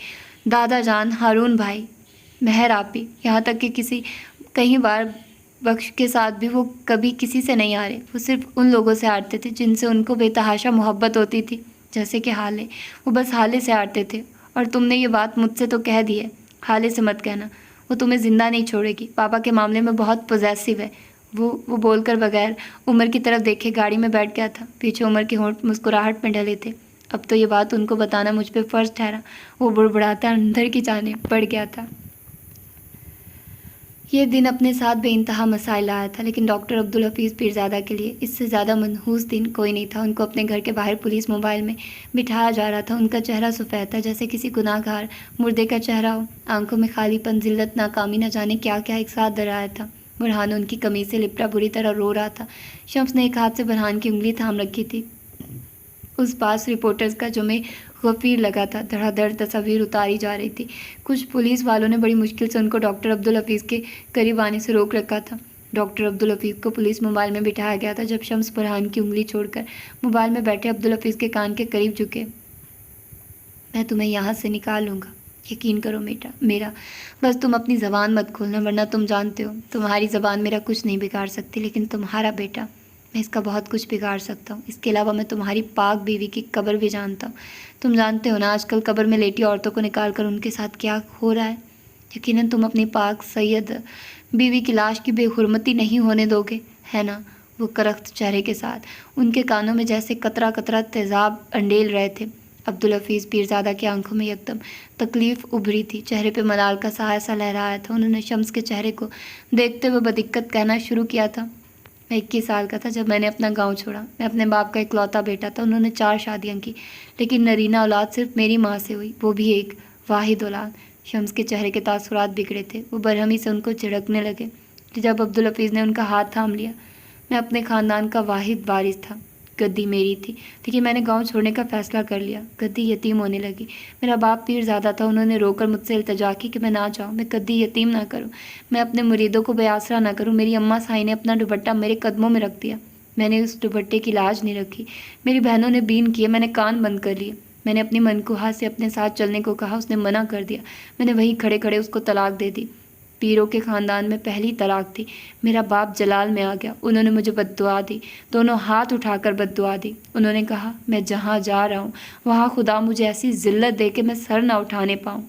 दादा जान, हारून भाई, महर आपी, यहाँ तक कि कई बार बख्श के साथ भी वो कभी किसी से नहीं हारे। वो सिर्फ उन लोगों से हारते थे जिनसे उनको बेतहाशा मोहब्बत होती थी, जैसे कि हाले। वो बस हाले से हारते थे। और तुमने ये बात मुझसे तो कह दी है, हाले से मत कहना, वो तुम्हें ज़िंदा नहीं छोड़ेगी। पापा के मामले में बहुत पॉजेसिव है। वो बोलकर बगैर उमर की तरफ देखे गाड़ी में बैठ गया था। पीछे उमर के होंठ मुस्कुराहट में ढले थे। अब तो ये बात उनको बताना मुझ पे फ़र्ज़ ठहरा। वो बुड़बुड़ाता अंदर की जाने पड़ गया था। ये दिन अपने साथ बेइंतहा मसाइल लाया था, लेकिन डॉक्टर अब्दुल हफीज़ पीरज़ादा के लिए इससे ज़्यादा मनहूस दिन कोई नहीं था। उनको अपने घर के बाहर पुलिस मोबाइल में बिठाया जा रहा था। उनका चेहरा सफ़ेद था, जैसे किसी गुनाहगार मुर्दे का चेहरा हो। आंखों में खालीपन, जिल्लत, नाकामी, न जाने क्या क्या एक साथ दराया था। बुरहान उनकी कमीज़ से लिपटा बुरी तरह रो रहा था। शम्स ने एक हाथ से बुरहान की उंगली थाम रखी थी। उस पास रिपोर्टर्स का जुमे गफ़ीर लगा था। धड़ाधड़ तस्वीर उतारी जा रही थी। कुछ पुलिस वालों ने बड़ी मुश्किल से उनको डॉक्टर अब्दुल हफीज़ के करीब आने से रोक रखा था। डॉक्टर अब्दुल हफीज़ को पुलिस मोबाइल में बिठाया गया था। जब शम्स बुरहान की उंगली छोड़कर मोबाइल में बैठे अब्दुल हफीज़ के कान के करीब झुके, मैं तुम्हें यहाँ से निकाल लूँगा, यकीन करो मेरा, बस तुम अपनी ज़बान मत खोलना, वरना तुम जानते हो तुम्हारी ज़बान मेरा कुछ नहीं बिगाड़ सकती, लेकिन तुम्हारा बेटा میں اس کا بہت کچھ بگاڑ سکتا ہوں. اس کے علاوہ میں تمہاری پاک بیوی کی قبر بھی جانتا ہوں. تم جانتے ہو نا آج کل قبر میں لیٹی عورتوں کو نکال کر ان کے ساتھ کیا ہو رہا ہے. یقیناً تم اپنی پاک سید بیوی کی لاش کی بے حرمتی نہیں ہونے دو گے، ہے نا؟ وہ کرخت چہرے کے ساتھ ان کے کانوں میں جیسے قطرہ قطرہ تیزاب انڈیل رہے تھے. عبدالحفیظ پیرزادہ کی آنکھوں میں یکدم تکلیف ابھری تھی، چہرے پہ ملال کا سایہ سا لہرایا تھا. انہوں نے شمس کے چہرے کو دیکھتے ہوئے بدقت کہنا شروع کیا تھا. میں 21 سال کا تھا جب میں نے اپنا گاؤں چھوڑا. میں اپنے باپ کا اکلوتا بیٹا تھا. انہوں نے 4 شادیاں کی لیکن نرینہ اولاد صرف میری ماں سے ہوئی، وہ بھی ایک واحد اولاد. شمس کے چہرے کے تاثرات بگڑے تھے. وہ برہمی سے ان کو جھڑکنے لگے. جب عبدالحفیظ نے ان کا ہاتھ تھام لیا، میں اپنے خاندان کا واحد وارث تھا. گدی میری تھی لیکن میں نے گاؤں چھوڑنے کا فیصلہ کر لیا. گدی یتیم ہونے لگی. میرا باپ پیرزادہ تھا. انہوں نے رو کر مجھ سے التجا کی کہ میں نہ جاؤں، میں گدی یتیم نہ کروں، میں اپنے مریدوں کو بے آسرا نہ کروں. میری اماں سائی نے اپنا دوپٹہ میرے قدموں میں رکھ دیا. میں نے اس دوپٹے کی لاج نہیں رکھی. میری بہنوں نے بین کیے، میں نے کان بند کر لیے. میں نے اپنی منکوہا سے اپنے ساتھ چلنے کو کہا، اس نے منع کر دیا. میں نے وہیں کھڑے کھڑے اس کو طلاق دے دی. پیروں کے خاندان میں پہلی طلاق تھی. میرا باپ جلال میں آ گیا. انہوں نے مجھے بد دعا دی، دونوں ہاتھ اٹھا کر بد دعا دی. انہوں نے کہا میں جہاں جا رہا ہوں وہاں خدا مجھے ایسی ذلت دے کہ میں سر نہ اٹھانے پاؤں.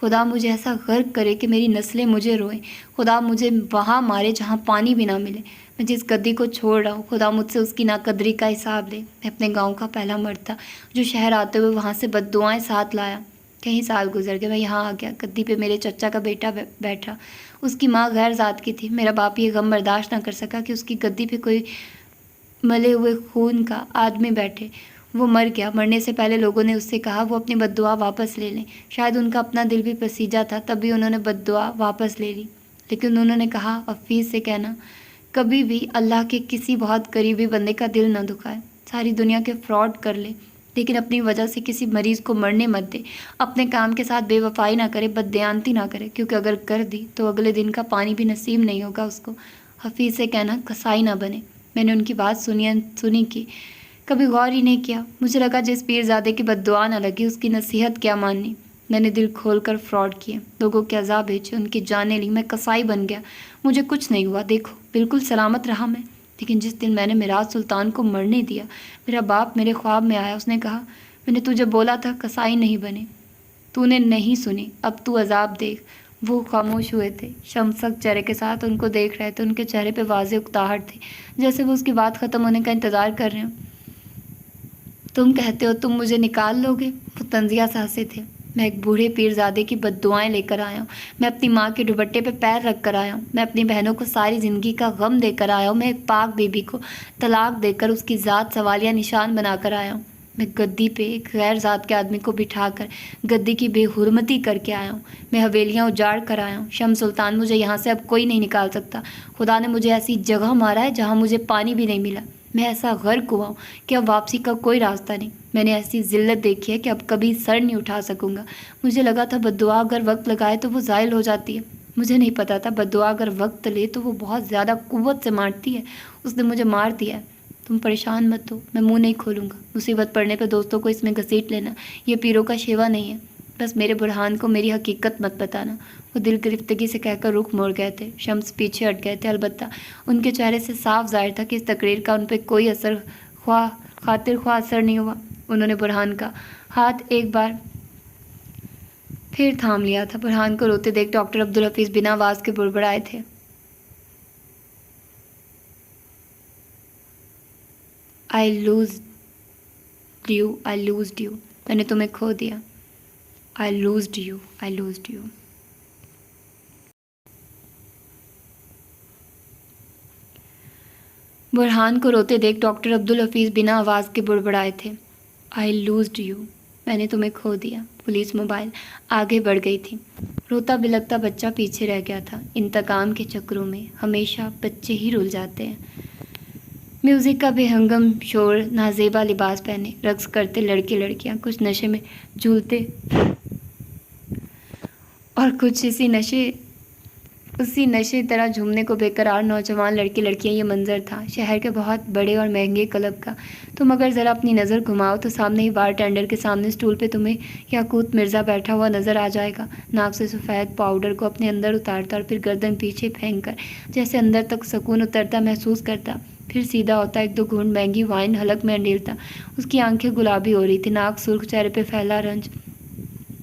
خدا مجھے ایسا غرق کرے کہ میری نسلیں مجھے روئیں. خدا مجھے وہاں مارے جہاں پانی بھی نہ ملے. میں جس گدی کو چھوڑ رہا ہوں خدا مجھ سے اس کی ناقدری کا حساب لے. میں اپنے گاؤں کا پہلا مرد تھا جو شہر آتے ہوئے وہاں سے بد دعائیں ساتھ لایا. کئی سال گزر گئے. میں یہاں آ گیا. گدی پہ میرے چچا کا بیٹا بیٹھا. اس کی ماں غیر ذات کی تھی. میرا باپ یہ غم برداشت نہ کر سکا کہ اس کی گدی پہ کوئی ملے ہوئے خون کا آدمی بیٹھے. وہ مر گیا. مرنے سے پہلے لوگوں نے اس سے کہا وہ اپنی بد دعا واپس لے لیں. شاید ان کا اپنا دل بھی پسیجا تھا تب بھی انہوں نے بد دعا واپس لے لی. لیکن انہوں نے کہا حفیظ سے کہنا کبھی بھی اللہ کے کسی بہت قریبی بندے کا دل نہ دکھائے. ساری دنیا کے فراڈ کر لے لیکن اپنی وجہ سے کسی مریض کو مرنے مت دے. اپنے کام کے ساتھ بے وفائی نہ کرے، بددیانتی نہ کرے، کیونکہ اگر کر دی تو اگلے دن کا پانی بھی نصیب نہیں ہوگا اس کو. حفیظ سے کہنا کسائی نہ بنے. میں نے ان کی بات سنی کی کبھی غور ہی نہیں کیا. مجھے لگا جس پیرزادے کی بد دعا نہ لگی اس کی نصیحت کیا ماننی. میں نے دل کھول کر فراڈ کیے، لوگوں کے عذاب بھیجے، ان کی جانیں لی. میں کسائی بن گیا. مجھے کچھ نہیں ہوا، دیکھو بالکل سلامت رہا میں. لیکن جس دن میں نے میراث سلطان کو مرنے دیا، میرا باپ میرے خواب میں آیا. اس نے کہا میں نے تجھے بولا تھا کسائی نہیں بنے، تو نے نہیں سنی، اب تو عذاب دیکھ. وہ خاموش ہوئے تھے. شمس سخت چہرے کے ساتھ ان کو دیکھ رہے تھے. ان کے چہرے پہ واضح اکتاہٹ تھی، جیسے وہ اس کی بات ختم ہونے کا انتظار کر رہے ہوں. تم کہتے ہو تم مجھے نکال لو گے؟ وہ طنزیہ سے ہنسے تھے. میں ایک بوڑھے پیرزادے کی بد دعائیں لے کر آیا ہوں. میں اپنی ماں کے دوپٹے پہ پیر رکھ کر آیا ہوں. میں اپنی بہنوں کو ساری زندگی کا غم دے کر آیا ہوں. میں ایک پاک بیوی کو طلاق دے کر اس کی ذات سوالیہ نشان بنا کر آیا ہوں. میں گدی پہ ایک غیر ذات کے آدمی کو بٹھا کر گدی کی بے حرمتی کر کے آیا ہوں. میں حویلیاں اجاڑ کر آیا ہوں. شمس سلطان مجھے یہاں سے اب کوئی نہیں نکال سکتا. خدا نے مجھے ایسی جگہ مارا ہے جہاں مجھے پانی بھی نہیں ملا. میں ایسا غرق ہوا ہوں کہ اب واپسی کا کوئی راستہ نہیں. میں نے ایسی ذلت دیکھی ہے کہ اب کبھی سر نہیں اٹھا سکوں گا. مجھے لگا تھا بد دعا اگر وقت لگائے تو وہ زائل ہو جاتی ہے. مجھے نہیں پتا تھا بد دعا اگر وقت لے تو وہ بہت زیادہ قوت سے مارتی ہے. اس نے مجھے مار دیا ہے. تم پریشان مت ہو، میں منہ نہیں کھولوں گا. مصیبت پڑنے پہ دوستوں کو اس میں گھسیٹ لینا یہ پیروں کا شیوا نہیں ہے. بس میرے برہان کو میری حقیقت مت بتانا. وہ دل گرفتگی سے کہہ کر رخ موڑ گئے تھے. شمس پیچھے ہٹ گئے تھے. البتہ ان کے چہرے سے صاف ظاہر تھا کہ اس تقریر کا ان پہ کوئی خاطر خواہ اثر نہیں ہوا. انہوں نے برہان کا ہاتھ ایک بار پھر تھام لیا تھا. برہان کو روتے دیکھ ڈاکٹر عبدالحفیظ بنا آواز کے بڑبڑائے تھے. I lost you. میں نے تمہیں کھو دیا. I lost you. برہان کو روتے دیکھ ڈاکٹر عبدالحفیظ بنا آواز کے بڑبڑائے تھے. I lost you. میں نے تمہیں کھو دیا. پولیس موبائل آگے بڑھ گئی تھی. روتا بلکتا بچہ پیچھے رہ گیا تھا. انتقام کے چکروں میں ہمیشہ بچے ہی رول جاتے ہیں. میوزک کا بے ہنگم شور، نازیبا لباس پہنے رقص کرتے لڑکے لڑکیاں، کچھ نشے میں جھولتے اور کچھ اسی نشے طرح جھومنے کو بے قرار نوجوان لڑکے لڑکیاں. یہ منظر تھا شہر کے بہت بڑے اور مہنگے کلب کا. تم اگر ذرا اپنی نظر گھماؤ تو سامنے ہی بار ٹینڈر کے سامنے اسٹول پہ تمہیں یاقوت مرزا بیٹھا ہوا نظر آ جائے گا، ناک سے سفید پاؤڈر کو اپنے اندر اتارتا اور پھر گردن پیچھے پھینک کر جیسے اندر تک سکون اترتا محسوس کرتا، پھر سیدھا ہوتا، ایک دو گھونٹ مہنگی وائن حلق میں انڈیلتا۔ اس کی آنکھیں گلابی ہو رہی تھی، ناک سرخ، چہرے پہ پھیلا رنج۔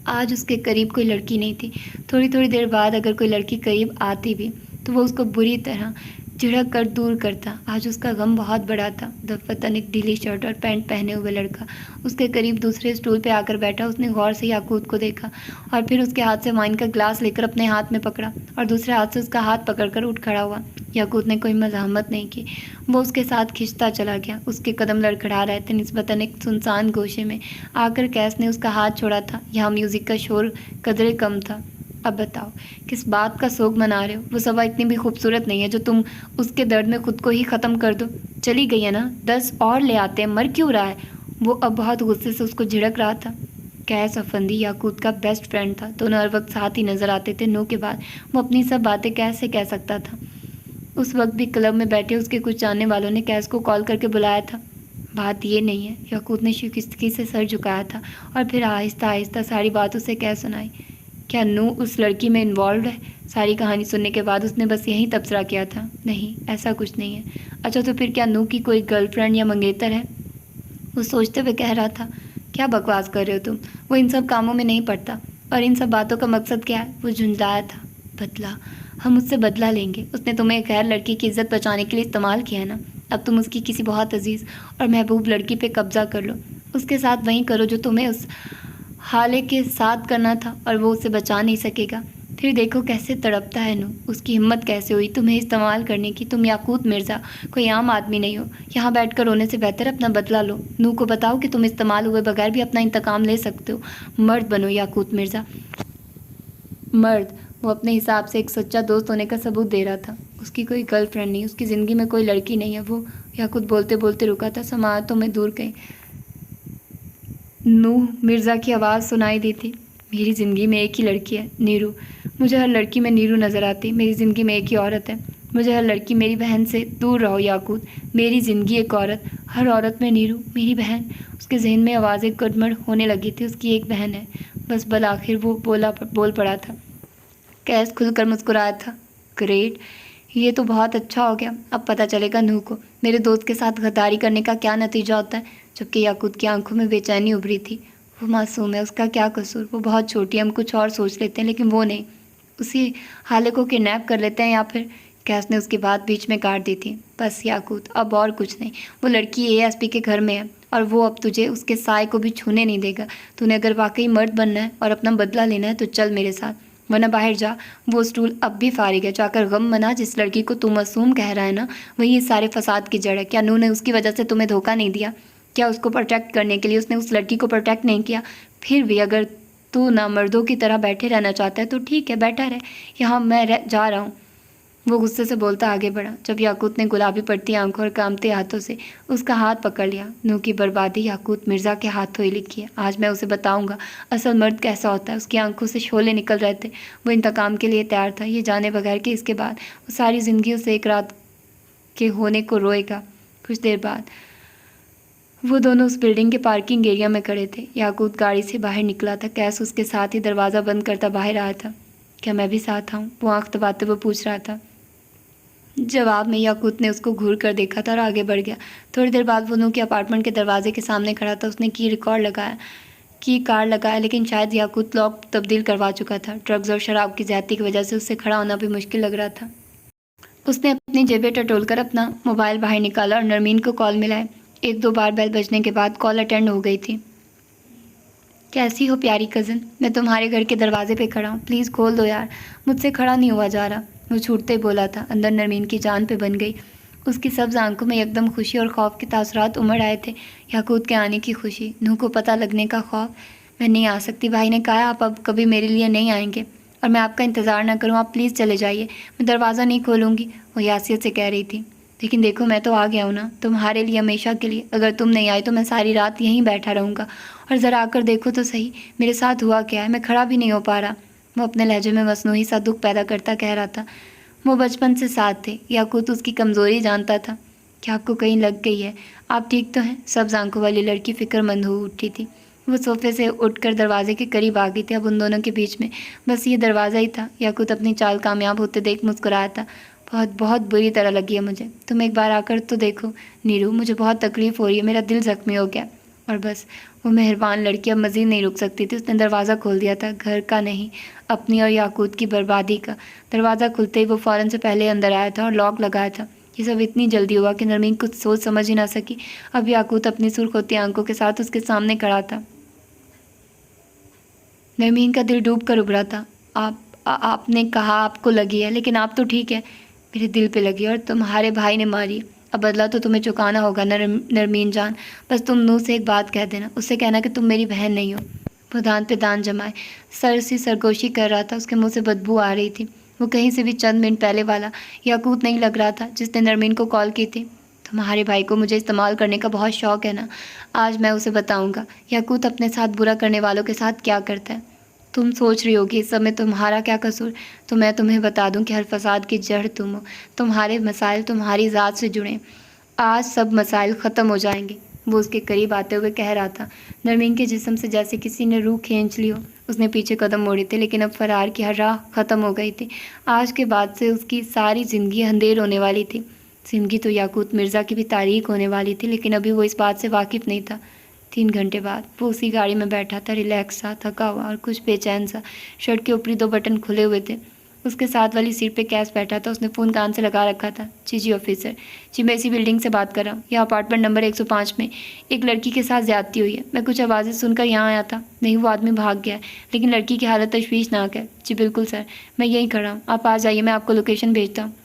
آج اس کے قریب کوئی لڑکی نہیں تھی۔ تھوڑی دیر بعد اگر کوئی لڑکی قریب آتی بھی تو وہ اس کو بری طرح جھڑک کر دور کرتا۔ آج اس کا غم بہت بڑا تھا۔ دفتن ایک ڈھیلی شرٹ اور پینٹ پہنے ہوئے لڑکا اس کے قریب دوسرے اسٹول پہ آ کر بیٹھا۔ اس نے غور سے یاقوت کو دیکھا اور پھر اس کے ہاتھ سے وائن کا گلاس لے کر اپنے ہاتھ میں پکڑا اور دوسرے ہاتھ سے اس کا ہاتھ پکڑ کر اٹھ کھڑا ہوا۔ یاقوت نے کوئی مزاحمت نہیں کی، وہ اس کے ساتھ کھنچتا چلا گیا۔ اس کے قدم لڑکھڑا رہے تھے نسبتاً ایک سنسان گوشے میں۔ آ کر کیس نے اس کا ہاتھ چھوڑا تھا۔ یہاں میوزک کا شور قدرے کم تھا۔ اب بتاؤ کس بات کا سوگ منا رہے ہو؟ وہ صبا اتنی بھی خوبصورت نہیں ہے جو تم اس کے درد میں خود کو ہی ختم کر دو۔ چلی گئی ہے نا، 10 اور لے آتے ہیں، مر کیوں رہا ہے؟ وہ اب بہت غصے سے اس کو جھڑک رہا تھا۔ قیس افندی یاقوت کا بیسٹ فرینڈ تھا، دونوں ہر وقت ساتھ ہی نظر آتے تھے۔ نو کے بعد وہ اپنی سب باتیں کیس سے کہہ سکتا تھا؟ اس وقت بھی کلب میں بیٹھے اس کے کچھ جاننے والوں نے قیس کو کال کر کے بلایا تھا۔ بات یہ نہیں ہے، یاقوت نے شکستگی سے سر جھکایا تھا اور پھر آہستہ آہستہ ساری بات اسے کہہ سنائی۔ کیا نو اس لڑکی میں انوالوڈ ہے؟ ساری کہانی سننے کے بعد اس نے بس یہی تبصرہ کیا تھا، نہیں ایسا کچھ نہیں ہے۔ اچھا تو پھر کیا نو کی کوئی گرل فرینڈ یا منگیتر ہے؟ وہ سوچتے ہوئے کہہ رہا تھا۔ کیا بکواس کر رہے ہو تم؟ وہ ان سب کاموں میں نہیں پڑتا۔ اور ان سب باتوں کا مقصد کیا ہے؟ وہ جھنجھلایا تھا۔ بدلہ، ہم اس سے بدلہ لیں گے۔ اس نے تمہیں غیر لڑکی کی عزت بچانے کے لیے استعمال کیا ہے نا، اب تم اس کی کسی بہت عزیز اور محبوب لڑکی پہ قبضہ کر لو، اس کے ساتھ وہیں کرو جو تمہیں اس حالے کے ساتھ کرنا تھا، اور وہ اسے بچا نہیں سکے گا۔ پھر دیکھو کیسے تڑپتا ہے نو، اس کی ہمت کیسے ہوئی تمہیں استعمال کرنے کی۔ تم یاقوت مرزا کوئی عام آدمی نہیں ہو، یہاں بیٹھ کر رونے سے بہتر اپنا بدلہ لو۔ نو کو بتاؤ کہ تم استعمال ہوئے بغیر بھی اپنا انتقام لے سکتے ہو۔ مرد بنو یاقوت مرزا، مرد۔ وہ اپنے حساب سے ایک سچا دوست ہونے کا ثبوت دے رہا تھا۔ اس کی کوئی گرل فرینڈ نہیں، اس کی زندگی میں کوئی لڑکی نہیں ہے۔ وہ یاقوت بولتے بولتے رکا تھا، سماعتوں میں دور کہیں نو مرزا کی آواز سنائی دی تھی۔ میری زندگی میں ایک ہی لڑکی ہے، نیرو۔ مجھے ہر لڑکی میں نیرو نظر آتی۔ میری زندگی میں ایک ہی عورت ہے، مجھے ہر لڑکی میری بہن سے دور رہو یاقوت۔ میری زندگی ایک عورت، ہر عورت میں نیرو، میری بہن۔ اس کے ذہن میں آوازیں گڈمڑ ہونے لگی تھی۔ اس کی ایک بہن ہے، بس بالآخر وہ بول پڑا تھا۔ قیس کھل کر مسکرایا تھا۔ گریٹ، یہ تو بہت اچھا ہو گیا، اب پتہ چلے گا نو کو میرے دوست کے ساتھ غداری کرنے کا کیا نتیجہ ہوتا ہے۔ جبکہ یاقوت کی آنکھوں میں بے چینی ابھری تھی۔ وہ معصوم ہے، اس کا کیا قصور؟ وہ بہت چھوٹی ہے، ہم کچھ اور سوچ لیتے ہیں، لیکن وہ نہیں۔ اسی حالے کو کڈنیپ کر لیتے ہیں یا پھر… قیس نے اس کی بات بیچ میں کاٹ دی تھی۔ بس یاقوت، اب اور کچھ نہیں۔ وہ لڑکی ASP کے گھر میں ہے اور وہ اب تجھے اس کے سائے کو بھی چھونے نہیں دے گا۔ تو نے اگر واقعی مرد بننا ہے اور اپنا بدلہ لینا ہے تو چل میرے ساتھ، ورنہ باہر جا۔ وہ اسٹول اب بھی فارغ ہے، جا کر غم منا۔ جس لڑکی کو تو معصوم کہہ رہا ہے نا، وہی اس سارے فساد کی جڑ ہے۔ کیا نو نے اس کی وجہ سے تمہیں دھوکہ نہیں دیا؟ کیا اس کو پروٹیکٹ کرنے کے لیے اس نے اس لڑکی کو پروٹیکٹ نہیں کیا؟ پھر بھی اگر تو نہ مردوں کی طرح بیٹھے رہنا چاہتا ہے تو ٹھیک ہے، بیٹھا رہ، یہاں میں جا رہا ہوں۔ وہ غصے سے بولتا آگے بڑھا، جب یاقوت نے گلابی پڑتی آنکھوں اور کانپتے ہاتھوں سے اس کا ہاتھ پکڑ لیا۔ نو کی بربادی یاقوت مرزا کے ہاتھوں ہی لکھی ہے۔ آج میں اسے بتاؤں گا اصل مرد کیسا ہوتا ہے۔ اس کی آنکھوں سے شعلے نکل رہے تھے۔ وہ انتقام کے لیے تیار تھا، یہ جانے بغیر کہ اس کے بعد وہ ساری زندگی اسے ایک رات کے ہونے کو روئے گا۔ کچھ دیر بعد وہ دونوں اس بلڈنگ کے پارکنگ ایریا میں کھڑے تھے۔ یاقوت گاڑی سے باہر نکلا تھا، قیس اس کے ساتھ ہی دروازہ بند کرتا باہر آیا تھا۔ کیا میں بھی ساتھ آؤں؟ وہ آنکھ دباتے ہوئے پوچھ رہا تھا۔ جواب میں یاقوت نے اس کو گھور کر دیکھا تھا اور آگے بڑھ گیا۔ تھوڑی دیر بعد وہ نو کے اپارٹمنٹ کے دروازے کے سامنے کھڑا تھا۔ اس نے کی کارڈ لگایا، لیکن شاید یاقوت لاک تبدیل کروا چکا تھا۔ ڈرگز اور شراب کی زیادتی کی وجہ سے اس سے کھڑا ہونا بھی مشکل لگ رہا تھا۔ اس نے اپنی جیبیں ٹٹول کر اپنا موبائل باہر نکالا اور نرمین کو کال ملائے۔ 1-2 بار بیل بجنے کے بعد کال اٹینڈ ہو گئی تھی۔ کیسی ہو پیاری کزن؟ میں تمہارے گھر کے دروازے پہ کھڑا ہوں، پلیز کھول دو یار، مجھ سے کھڑا نہیں ہوا جا رہا۔ وہ چھوٹتے بولا تھا۔ اندر نرمین کی جان پہ بن گئی۔ اس کی سبز آنکھوں میں یکدم خوشی اور خوف کے تاثرات امڑ آئے تھے۔ یاقوت کے آنے کی خوشی، نو کو پتہ لگنے کا خوف۔ میں نہیں آ سکتی، بھائی نے کہا آپ اب کبھی میرے لیے نہیں آئیں گے اور میں آپ کا انتظار نہ کروں، آپ پلیز چلے جائیے، میں دروازہ نہیں کھولوں گی، وہ یاسیت سے کہہ رہی تھی۔ لیکن دیکھو میں تو آ گیا ہوں نا، تمہارے لیے، ہمیشہ کے لیے۔ اگر تم نہیں آئی تو میں ساری رات یہیں بیٹھا رہوں گا، اور ذرا آ کر دیکھو تو صحیح میرے ساتھ ہوا کیا ہے، میں کھڑا بھی نہیں ہو پا رہا۔ وہ اپنے لہجے میں مصنوعی سا دکھ پیدا کرتا کہہ رہا تھا۔ وہ بچپن سے ساتھ تھے، یاقوت اس کی کمزوری جانتا تھا۔ کیا آپ کو کہیں لگ گئی ہے؟ آپ ٹھیک تو ہیں؟ سبز آنکھوں والی لڑکی فکر مند ہو اٹھی تھی۔ وہ صوفے سے اٹھ کر دروازے کے قریب آ گئی تھی۔ اب ان دونوں کے بیچ میں بس یہ دروازہ ہی تھا۔ یاقوت اپنی چال کامیاب ہوتے دیکھ مسکرایا تھا۔ बहुत बहुत बुरी तरह लगी है मुझे। तुम एक बार आकर तो देखो नीरू, मुझे बहुत तकलीफ़ हो रही है, मेरा दिल ज़ख्मी हो गया। और बस वो मेहरबान लड़की अब मज़ीद नहीं रुक सकती थी। उसने दरवाज़ा खोल दिया था, घर का नहीं, अपनी और याकूत की बर्बादी का। दरवाज़ा खुलते ही वो फ़ौरन से पहले अंदर आया था और लॉक लगाया था। ये सब इतनी जल्दी हुआ कि नरमीन कुछ सोच समझ ही ना सकी। अब याकूत अपनी सुर्ख होती आंखों के साथ उसके सामने खड़ा था। नरमीन का दिल डूब कर उभरा था। आपने कहा आपको लगी है, लेकिन आप तो ठीक है। मेरे दिल पे लगी और तुम्हारे भाई ने मारी। अब बदला तो तुम्हें चुकाना होगा नरमीन जान। बस तुम नूह से एक बात कह देना, उससे कहना कि तुम मेरी बहन नहीं हो। वो दान पे दान जमाए सर सी सरगोशी कर रहा था। उसके मुंह से बदबू आ रही थी। वो कहीं से भी चंद मिनट पहले वाला याकूत नहीं लग रहा था जिसने नरमीन को कॉल की थी। तुम्हारे भाई को मुझे इस्तेमाल करने का बहुत शौक़ है ना, आज मैं उसे बताऊंगा याकूत अपने साथ बुरा करने वालों के साथ क्या करता है। तुम सोच रही होगी इस समय तुम्हारा क्या कसूर, तो मैं तुम्हें बता दूं कि हर फसाद की जड़ तुम हो। तुम्हारे मसाइल तुम्हारी ज़ात से जुड़े, आज सब मसाइल ख़त्म हो जाएंगे। वो उसके करीब आते हुए कह रहा था। नरमीन के जिस्म से जैसे किसी ने रूह खींच ली हो। उसने पीछे कदम मोड़े थे, लेकिन अब फरार की हर राह ख़त्म हो गई थी। आज के बाद से उसकी सारी ज़िंदगी अंधेर होने वाली थी। ज़िंदगी तो याकूत मिर्ज़ा की भी तारीख होने वाली थी, लेकिन अभी वो इस बात से वाकिफ़ नहीं था। 3 घंटे बाद वो उसी गाड़ी में बैठा था, रिलैक्स सा, थका हुआ और कुछ बेचैन सा। शर्ट के ऊपरी 2 बटन खुले हुए थे। उसके साथ वाली सीट पे कैश बैठा था। उसने फ़ोन कान से लगा रखा था। जी ऑफिसर जी, मैं इसी बिल्डिंग से बात कर रहा हूँ। यह अपार्टमेंट नंबर 105 में एक लड़की के साथ ज़्यादती हुई है। मैं कुछ आवाज़ें सुनकर यहाँ आया था। नहीं, वो आदमी भाग गया है, लेकिन लड़की की हालत तशवीशनाक है। जी बिल्कुल सर, मैं यहीं खड़ा हूँ, आप आ जाइए, मैं आपको लोकेशन भेजता हूँ।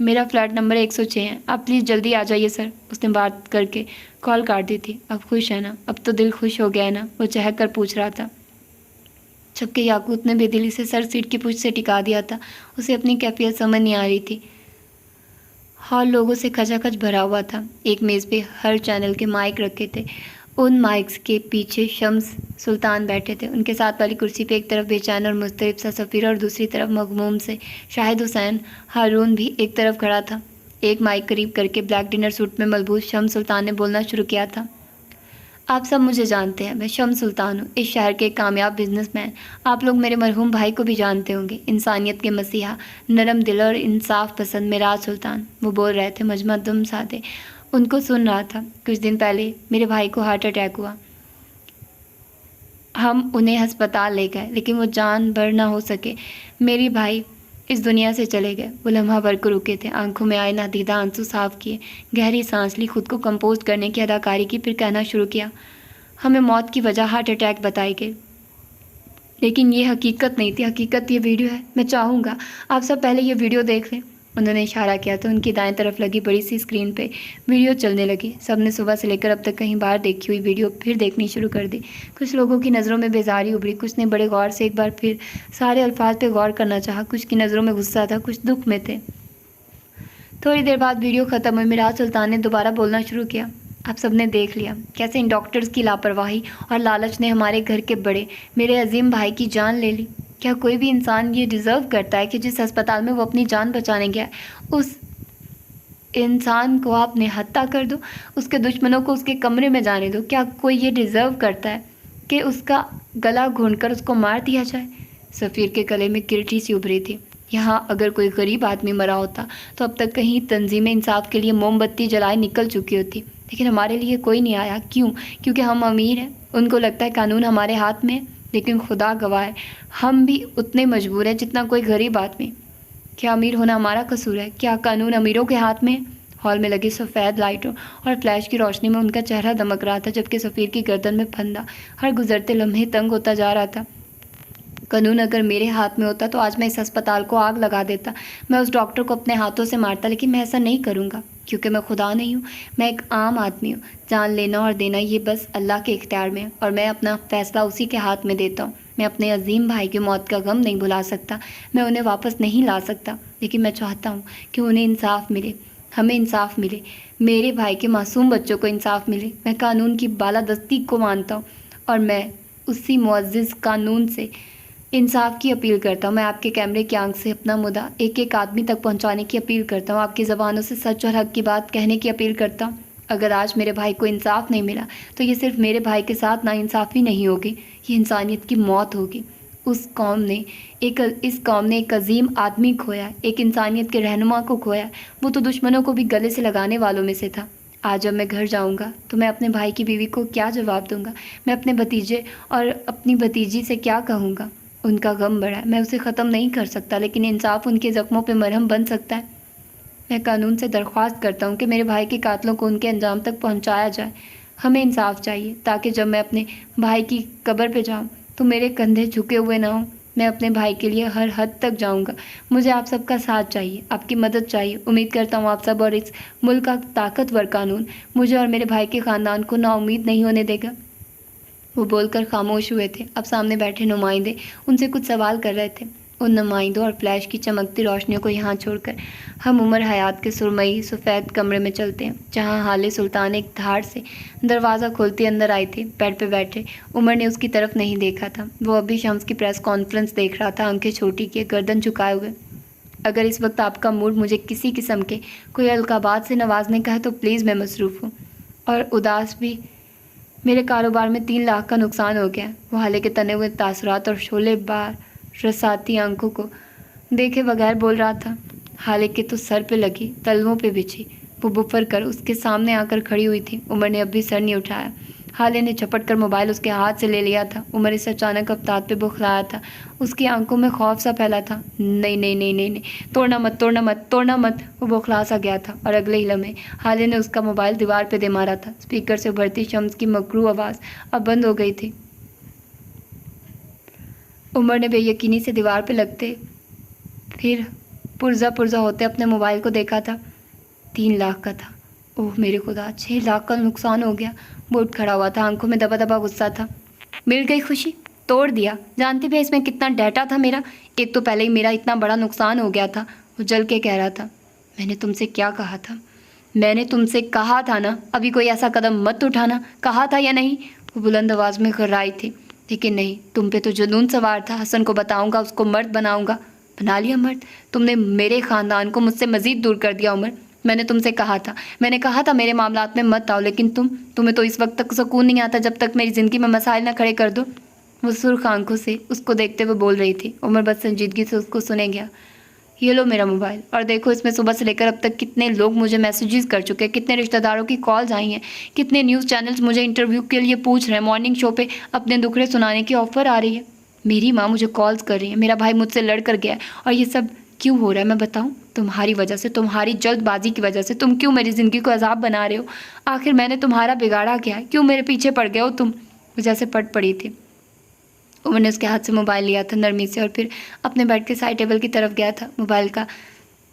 मेरा फ्लैट नंबर 106 है, आप प्लीज़ जल्दी आ जाइए सर। उसने बात करके कॉल काट दी थी। अब खुश है ना, अब तो दिल खुश हो गया है ना, वो चहक कर पूछ रहा था। जबकि याकूत ने बेदिली से सर सीट की पुष्ट से टिका दिया था। उसे अपनी कैफियत समझ नहीं आ रही थी। हॉल लोगों से खचाखच भरा हुआ था। एक मेज़ पे हर चैनल के माइक रखे थे। उन माइक्स के पीछे शम्स सुल्तान बैठे थे। उनके साथ वाली कुर्सी पे एक तरफ बेचैन और मुस्तरिब सा सफ़ीर और दूसरी तरफ मगमूम से शाहिद हुसैन हारून भी एक तरफ खड़ा था। एक माइक करीब करके ब्लैक डिनर सूट में मलबूस शम्स सुल्तान ने बोलना शुरू किया था। आप सब मुझे जानते हैं, मैं शम्स सुल्तान हूँ, इस शहर के एक कामयाब बिजनेसमैन। आप लोग मेरे मरहूम भाई को भी जानते होंगे, इंसानियत के मसीहा, नरम दिल और इंसाफ पसंद मिराज सुल्तान। वो बोल रहे थे, मजमा दुम सादे उनको सुन रहा था। कुछ दिन पहले मेरे भाई को हार्ट अटैक हुआ। हम उन्हें अस्पताल ले गए, लेकिन वो जान भर ना हो सके। मेरे भाई इस दुनिया से चले गए। वो लम्हा भर को रुके थे, आंखों में आए नादीदा आंसू साफ किए, गहरी सांस ली, खुद को कंपोज करने की अदाकारी की, फिर कहना शुरू किया। हमें मौत की वजह हार्ट अटैक बताई गई, लेकिन ये हकीकत नहीं थी। हकीकत ये वीडियो है। मैं चाहूँगा आप सब पहले ये वीडियो देख लें। उन्होंने इशारा किया तो उनकी दाएं तरफ लगी बड़ी सी स्क्रीन पे वीडियो चलने लगी। सबने सुबह से लेकर अब तक कहीं बार देखी हुई वीडियो फिर देखनी शुरू कर दी। कुछ लोगों की नज़रों में बेजारी उभरी, कुछ ने बड़े गौर से एक बार फिर सारे अल्फाज पे गौर करना चाहा, कुछ की नज़रों में गुस्सा था, कुछ दुख में थे। थोड़ी देर बाद वीडियो ख़त्म हुई। मिराज सुल्तान ने दोबारा बोलना शुरू किया। आप सबने देख लिया कैसे इन डॉक्टर्स की लापरवाही और लालच ने हमारे घर के बड़े, मेरे अजीम भाई की जान ले ली। क्या कोई भी इंसान ये डिज़र्व करता है कि जिस अस्पताल में वो अपनी जान बचाने गया उस इंसान को आप निहत्था कर दो, उसके दुश्मनों को उसके कमरे में जाने दो? क्या कोई ये डिज़र्व करता है कि उसका गला घोंटकर उसको मार दिया जाए? सफ़ीर के गले में किरठी सी उभरी थी। यहाँ अगर कोई गरीब आदमी मरा होता तो अब तक कहीं तंजीम इंसाफ के लिए मोमबत्ती जलाए निकल चुकी होती, लेकिन हमारे लिए कोई नहीं आया। क्यों? क्योंकि हम अमीर हैं। उनको लगता है कानून हमारे हाथ में है, लेकिन खुदा गवाह है हम भी उतने मजबूर हैं जितना कोई गरीब आदमी। क्या अमीर होना हमारा कसूर है? क्या कानून अमीरों के हाथ में है? हॉल में लगी सफ़ेद लाइटों और फ्लैश की रोशनी में उनका चेहरा दमक रहा था, जबकि सफ़ीर की गर्दन में फंदा हर गुजरते लम्हे तंग होता जा रहा था। कानून अगर मेरे हाथ में होता तो आज मैं इस अस्पताल को आग लगा देता, मैं उस डॉक्टर को अपने हाथों से मारता, लेकिन मैं ऐसा नहीं करूँगा क्योंकि मैं खुदा नहीं हूँ। मैं एक आम आदमी हूँ। जान लेना और देना ये बस अल्लाह के इख्तियार में है और मैं अपना फ़ैसला उसी के हाथ में देता हूँ। मैं अपने अजीम भाई की मौत का गम नहीं भुला सकता, मैं उन्हें वापस नहीं ला सकता, लेकिन मैं चाहता हूँ कि उन्हें इंसाफ मिले, हमें इंसाफ मिले, मेरे भाई के मासूम बच्चों को इंसाफ मिले। मैं कानून की बालादस्ती को मानता हूँ और मैं उसी मुअज़्ज़िज़ कानून से इंसाफ की अपील करता हूँ। मैं आपके कैमरे की आंख से अपना मुद्दा एक एक आदमी तक पहुँचाने की अपील करता हूँ। आपकी ज़बानों से सच और हक़ की बात कहने की अपील करता हूँ। अगर आज मेरे भाई को इंसाफ नहीं मिला तो ये सिर्फ मेरे भाई के साथ नाइंसाफ़ी नहीं होगी, ये इंसानियत की मौत होगी। اس قوم نے ایک عظیم آدمی کھویا، ایک انسانیت کے رہنما کو کھویا۔ وہ تو دشمنوں کو بھی گلے سے لگانے والوں میں سے تھا۔ آج جب میں گھر جاؤں گا تو میں اپنے بھائی کی بیوی کو کیا جواب دوں گا؟ میں اپنے بھتیجے اور اپنی بھتیجی سے کیا کہوں گا؟ ان کا غم بڑا ہے، میں اسے ختم نہیں کر سکتا، لیکن انصاف ان کے زخموں پہ مرہم بن سکتا ہے۔ میں قانون سے درخواست کرتا ہوں کہ میرے بھائی کے قاتلوں کو ان کے انجام تک پہنچایا جائے۔ ہمیں انصاف چاہیے تاکہ جب میں اپنے بھائی کی قبر پہ جاؤں تو میرے کندھے جھکے ہوئے نہ ہوں۔ میں اپنے بھائی کے لیے ہر حد تک جاؤں گا۔ مجھے آپ سب کا ساتھ چاہیے، آپ کی مدد چاہیے۔ امید کرتا ہوں آپ سب اور اس ملک کا طاقتور قانون مجھے اور میرے بھائی کے خاندان کو نا امید نہیں ہونے دے گا۔ وہ بول کر خاموش ہوئے تھے۔ اب سامنے بیٹھے نمائندے ان سے کچھ سوال کر رہے تھے۔ ان نمائندوں اور فلیش کی چمکتی روشنیوں کو یہاں چھوڑ کر ہم عمر حیات کے سرمئی سفید کمرے میں چلتے ہیں، جہاں حال سلطان ایک دھاڑ سے دروازہ کھولتی اندر آئی تھی۔ بیڈ پہ بیٹھے عمر نے اس کی طرف نہیں دیکھا تھا۔ وہ ابھی شمس کی پریس کانفرنس دیکھ رہا تھا، آنکھیں چھوٹی کیے، گردن جھکائے ہوئے۔ اگر اس وقت آپ کا موڈ مجھے کسی قسم کے کوئی القابات سے نوازنے کا ہے تو پلیز، میں مصروف ہوں اور اداس بھی۔ میرے کاروبار میں 3 لاکھ کا نقصان ہو گیا۔ وہ حالے کے تنے ہوئے تاثرات اور شعلے بار رساتی آنکھوں کو دیکھے بغیر بول رہا تھا۔ حالے کے تو سر پہ لگی، تلووں پہ بچھی۔ وہ بفر کر اس کے سامنے آ کر کھڑی ہوئی تھی۔ عمر نے اب بھی سر نہیں اٹھایا۔ حالے نے جھپٹ کر موبائل اس کے ہاتھ سے لے لیا تھا۔ عمر اس اچانک افتاد پہ بوکھلایا تھا۔ اس کی آنکھوں میں خوف سا پھیلا تھا۔ نہیں نہیں نہیں نہیں نہیں، توڑنا مت، توڑنا مت، توڑنا مت۔ وہ بوکھلا سا گیا تھا اور اگلے ہی لمحے حالے نے اس کا موبائل دیوار پہ دے مارا تھا۔ اسپیکر سے ابھرتی شمس کی مکروہ آواز اب بند ہو گئی تھی۔ عمر نے بے یقینی سے دیوار پہ لگتے پھر پرزا ہوتے اپنے موبائل کو دیکھا تھا۔ 3 لاکھ کا تھا۔ اوہ میرے خدا، 6 لاکھ کا نقصان ہو گیا۔ وہ اٹھ کھڑا ہوا تھا، آنکھوں میں دبا دبا غصہ تھا۔ مل گئی خوشی، توڑ دیا۔ جانتی بھی اس میں کتنا ڈیٹا تھا میرا؟ ایک تو پہلے ہی میرا اتنا بڑا نقصان ہو گیا تھا۔ وہ جل کے کہہ رہا تھا۔ میں نے تم سے کیا کہا تھا؟ میں نے تم سے کہا تھا نا ابھی کوئی ایسا قدم مت اٹھانا، کہا تھا یا نہیں؟ وہ بلند آواز میں غرائی تھی۔ لیکن نہیں، تم پہ تو جنون سوار تھا۔ حسن کو بتاؤں گا، اس کو مرد بناؤں گا۔ بنا لیا مرد؟ تم نے میرے خاندان کو مجھ سے مزید دور کر دیا عمر۔ میں نے تم سے کہا تھا میرے معاملات میں مت آؤ، لیکن تمہیں تو اس وقت تک سکون نہیں آتا جب تک میری زندگی میں مسائل نہ کھڑے کر دو۔ وہ سرخ آنکھوں سے اس کو دیکھتے ہوئے بول رہی تھی۔ عمر بس سنجیدگی سے اس کو سنے گیا۔ یہ لو میرا موبائل اور دیکھو، اس میں صبح سے لے کر اب تک کتنے لوگ مجھے میسیجز کر چکے ہیں، کتنے رشتہ داروں کی کالز آئی ہیں، کتنے نیوز چینلز مجھے انٹرویو کے لیے پوچھ رہے ہیں، مارننگ شو پہ اپنے دکھڑے سنانے کی آفر آ رہی ہے، میری ماں مجھے کالز کر رہی ہے، میرا بھائی مجھ سے لڑ کر گیا ہے، اور یہ سب کیوں ہو رہا ہے میں بتاؤں؟ تمہاری وجہ سے، تمہاری جلد بازی کی وجہ سے۔ تم کیوں میری زندگی کو عذاب بنا رہے ہو؟ آخر میں نے تمہارا بگاڑا کیا ہے؟ کیوں میرے پیچھے پڑ گئے ہو تم؟ وہ جیسے پٹ پڑی تھی۔ عمر نے اس کے ہاتھ سے موبائل لیا تھا نرمی سے، اور پھر اپنے بیڈ کے سائڈ ٹیبل کی طرف گیا تھا۔ موبائل کا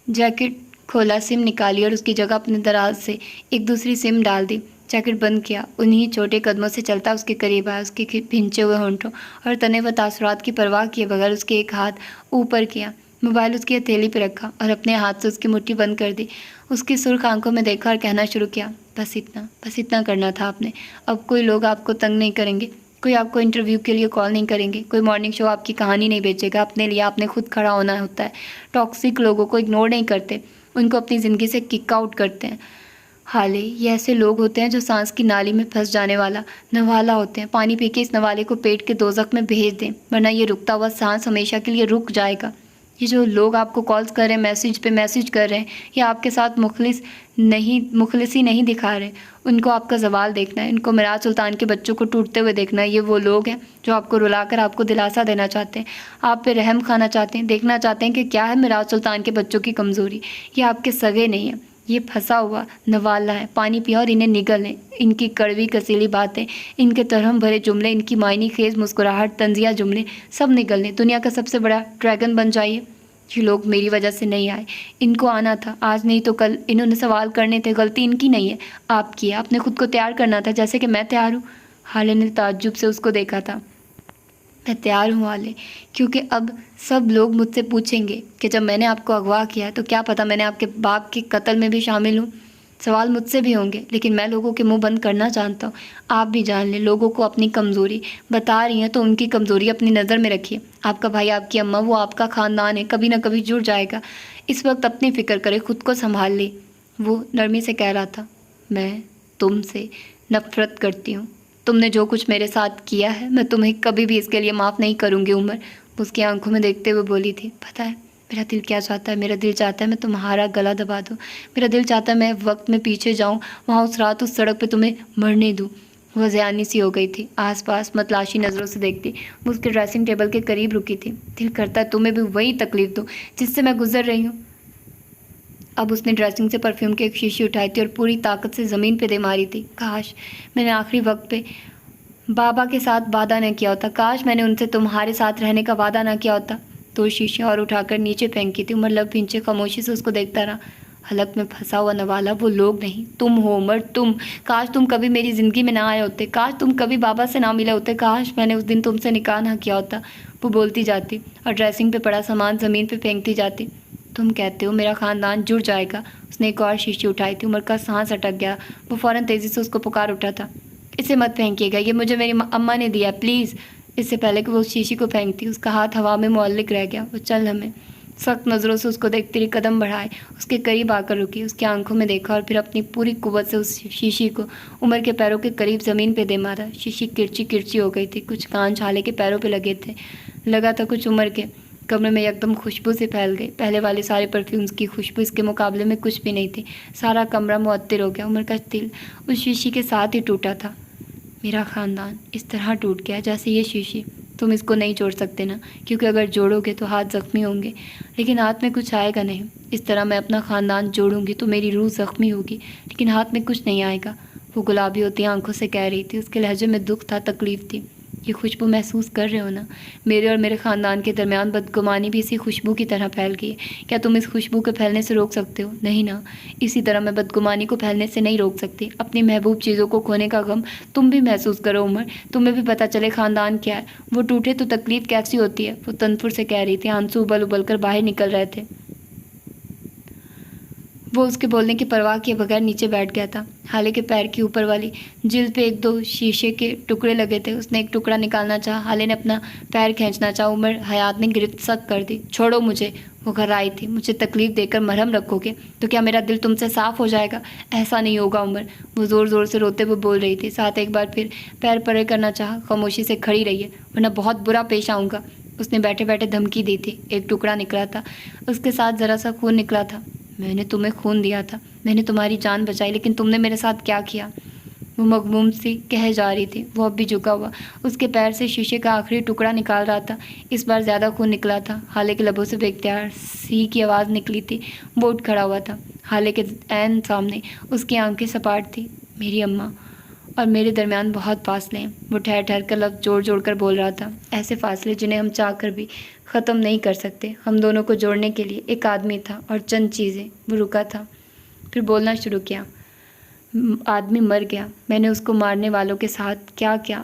جیکٹ کھولا، سم نکالی اور اس کی جگہ اپنے دراز سے ایک دوسری سم ڈال دی۔ جیکٹ بند کیا، انہی چھوٹے قدموں سے چلتا اس کے قریب آیا، اس کے بھنچے ہوئے ہونٹوں اور تنے و تاثرات کی پرواہ کیے بغیر اس کے ایک ہاتھ اوپر کیا، موبائل اس کی ہتھیلی پہ رکھا اور اپنے ہاتھ سے اس کی مٹھی بند کر دی۔ اس کی سرخ آنکھوں میں دیکھا اور کہنا شروع کیا، بس اتنا کرنا تھا آپ نے۔ اب کوئی لوگ آپ کو تنگ نہیں کریں گے، کوئی آپ کو انٹرویو کے لیے کال نہیں کریں گے، کوئی مارننگ شو آپ کی کہانی نہیں بیچے گا۔ اپنے لیے آپ نے خود کھڑا ہونا ہوتا ہے۔ ٹاکسک لوگوں کو اگنور نہیں کرتے، ان کو اپنی زندگی سے کک آؤٹ کرتے ہیں۔ حالے یہ ایسے لوگ ہوتے ہیں جو سانس کی نالی میں پھنس جانے والا نوالا ہوتے ہیں۔ پانی پی کے اس نوالے کو پیٹ کے دوزخ میں بھیج دیں، ورنہ یہ رکتا ہوا سانس ہمیشہ کے لیے رک جائے گا۔ یہ جو لوگ آپ کو کالز کر رہے ہیں، میسیج پہ میسیج کر رہے ہیں، یا آپ کے ساتھ مخلصی نہیں دکھا رہے، ان کو آپ کا زوال دیکھنا ہے، ان کو میراث سلطان کے بچوں کو ٹوٹتے ہوئے دیکھنا ہے۔ یہ وہ لوگ ہیں جو آپ کو رلا کر آپ کو دلاسا دینا چاہتے ہیں، آپ پہ رحم کھانا چاہتے ہیں، دیکھنا چاہتے ہیں کہ کیا ہے میراث سلطان کے بچوں کی کمزوری۔ یہ آپ کے سگے نہیں ہیں، یہ پھنسا ہوا نوالا ہے۔ پانی پیا اور انہیں نگل لیں، ان کی کڑوی کسیلی باتیں، ان کے ترہم بھرے جملے، ان کی معنی خیز مسکراہٹ، طنزیہ جملے سب نگل لیں۔ دنیا کا سب سے بڑا ڈریگن بن جائیے۔ یہ لوگ میری وجہ سے نہیں آئے، ان کو آنا تھا، آج نہیں تو کل انہوں نے سوال کرنے تھے۔ غلطی ان کی نہیں ہے، آپ کی ہے۔ آپ نے خود کو تیار کرنا تھا جیسے کہ میں تیار ہوں۔ حالے نے تعجب سے اس کو دیکھا تھا۔ میں تیار ہوں حالے، کیونکہ اب سب لوگ مجھ سے پوچھیں گے کہ جب میں نے آپ کو اغوا کیا تو کیا پتہ میں نے آپ کے باپ کے قتل میں بھی شامل ہوں۔ سوال مجھ سے بھی ہوں گے، لیکن میں لوگوں کے منہ بند کرنا جانتا ہوں۔ آپ بھی جان لیں، لوگوں کو اپنی کمزوری بتا رہی ہیں تو ان کی کمزوری اپنی نظر میں رکھیے۔ آپ کا بھائی، آپ کی اماں، وہ آپ کا خاندان ہے، کبھی نہ کبھی جڑ جائے گا۔ اس وقت اپنی فکر کرے، خود کو سنبھال لے۔ وہ نرمی سے کہہ رہا تھا، میں تم سے نفرت کرتی ہوں، تم نے جو کچھ میرے ساتھ کیا ہے میں تمہیں کبھی بھی اس کے لیے معاف نہیں کروں گی عمر، وہ اس کی آنکھوں میں دیکھتے ہوئے بولی تھی۔ پتہ ہے میرا دل کیا چاہتا ہے؟ میرا دل چاہتا ہے میں تمہارا گلا دبا دوں، میرا دل چاہتا ہے میں وقت میں پیچھے جاؤں، وہاں اس رات اس سڑک پہ تمہیں مرنے دوں۔ وہ ذہانی سی ہو گئی تھی، آس پاس متلاشی نظروں سے دیکھتی، وہ اس کے ڈریسنگ ٹیبل کے قریب رکی تھی۔ دل کرتا ہے تمہیں بھی وہی تکلیف دوں جس سے میں گزر رہی ہوں۔ اب اس نے ڈریسنگ سے پرفیوم کی ایک شیشی اٹھائی تھی اور پوری طاقت سے زمین پہ دے ماری تھی۔ کاش میں نے آخری وقت پہ بابا کے ساتھ وعدہ نہ کیا ہوتا، کاش میں نے ان سے تمہارے ساتھ رہنے کا وعدہ نہ کیا ہوتا۔ تو شیشیاں اور اٹھا کر نیچے پھینکی تھی۔ عمر لب بھینچے خاموشی سے اس کو دیکھتا رہا۔ حلق میں پھنسا ہوا نوالا وہ لوگ نہیں، تم ہو عمر، تم۔ کاش تم کبھی میری زندگی میں نہ آئے ہوتے، کاش تم کبھی بابا سے نہ ملے ہوتے، کاش میں نے اس دن تم سے نکاح نہ کیا ہوتا۔ وہ بولتی جاتی اور ڈریسنگ پہ پڑا سامان زمین پہ پھینکتی جاتی۔ تم کہتے ہو میرا خاندان جڑ جائے گا؟ اس نے ایک اور شیشی اٹھائی تھی۔ عمر کا سانس اٹک گیا، وہ فوراً تیزی سے اس کو پکار اٹھا تھا۔ اسے مت پھینکیے گا، یہ مجھے میری اماں نے دیا ہے، پلیز۔ اس سے پہلے کہ وہ اس شیشی کو پھینکتی اس کا ہاتھ ہوا میں معلق رہ گیا۔ وہ چل ہمیں سخت نظروں سے اس کو دیکھتی رہی، قدم بڑھائے، اس کے قریب آ کر رکی، اس کی آنکھوں میں دیکھا اور پھر اپنی پوری قوت سے اس شیشی کو عمر کے پیروں کے قریب زمین پہ دے مارا۔ شیشی کرچی کرچی ہو گئی تھی، کچھ کانچ حالے کے پیروں پہ لگے تھے، لگا تھا کچھ عمر کے کمرے میں یکدم خوشبو سے پھیل گئی۔ پہلے والے سارے پرفیومز کی خوشبو اس کے مقابلے میں کچھ بھی نہیں تھی، سارا کمرہ معطر ہو گیا۔ عمر کا دل اس شیشی کے ساتھ ہی ٹوٹا تھا۔ میرا خاندان اس طرح ٹوٹ گیا جیسے یہ شیشی، تم اس کو نہیں جوڑ سکتے نا، کیونکہ اگر جوڑو گے تو ہاتھ زخمی ہوں گے، لیکن ہاتھ میں کچھ آئے گا نہیں۔ اس طرح میں اپنا خاندان جوڑوں گی تو میری روح زخمی ہوگی، لیکن ہاتھ میں کچھ نہیں آئے گا، وہ گلابی ہوتی آنکھوں سے کہہ رہی تھی۔ اس کے لہجے میں دکھ تھا، تکلیف تھی۔ یہ خوشبو محسوس کر رہے ہو نا؟ میرے اور میرے خاندان کے درمیان بدگمانی بھی اسی خوشبو کی طرح پھیل گئی ہے، کیا تم اس خوشبو کو پھیلنے سے روک سکتے ہو؟ نہیں نا، اسی طرح میں بدگمانی کو پھیلنے سے نہیں روک سکتی۔ اپنی محبوب چیزوں کو کھونے کا غم تم بھی محسوس کرو عمر، تمہیں بھی پتہ چلے خاندان کیا ہے، وہ ٹوٹے تو تکلیف کیسی ہوتی ہے، وہ تنفر سے کہہ رہی تھی، آنسو ابل ابل کر باہر نکل رہے تھے۔ وہ اس کے بولنے کی پرواہ کیے بغیر نیچے بیٹھ گیا تھا۔ حالے کے پیر کی اوپر والی جلد پہ ایک دو شیشے کے ٹکڑے لگے تھے، اس نے ایک ٹکڑا نکالنا چاہا، حالے نے اپنا پیر کھینچنا چاہا، عمر حیات نے گرفت سخت کر دی۔ چھوڑو مجھے، وہ گھر آئی تھی، مجھے تکلیف دے کر مرہم رکھو گے تو کیا میرا دل تم سے صاف ہو جائے گا؟ ایسا نہیں ہوگا عمر، وہ زور زور سے روتے ہوئے بول رہی تھی، ساتھ ایک بار پھر پیر پرے کرنا چاہا۔ خاموشی سے کھڑی رہیے ورنہ بہت برا پیش آؤں گا، اس نے بیٹھے بیٹھے دھمکی دی تھی۔ ایک ٹکڑا نکلا تھا، اس کے ساتھ ذرا سا خون نکلا تھا۔ میں نے تمہیں خون دیا تھا، میں نے تمہاری جان بچائی، لیکن تم نے میرے ساتھ کیا کیا؟ وہ مغموم سی کہہ جا رہی تھی۔ وہ اب بھی جھکا ہوا اس کے پیر سے شیشے کا آخری ٹکڑا نکال رہا تھا۔ اس بار زیادہ خون نکلا تھا، حالے کے لبوں سے بے اختیار سی کی آواز نکلی تھی۔ وہ اٹھ کھڑا ہوا تھا، حالے کے عین سامنے اس کی آنکھیں سپاٹ تھی۔ میری اماں اور میرے درمیان بہت فاصلے ہیں، وہ ٹھہر ٹھہر کر لفظ جوڑ جوڑ کر بول رہا تھا، ایسے فاصلے جنہیں ہم چاہ کر بھی ختم نہیں کر سکتے۔ ہم دونوں کو جوڑنے کے لیے ایک آدمی تھا اور چند چیزیں۔ وہ رکا تھا، پھر بولنا شروع کیا۔ آدمی مر گیا، میں نے اس کو مارنے والوں کے ساتھ کیا کیا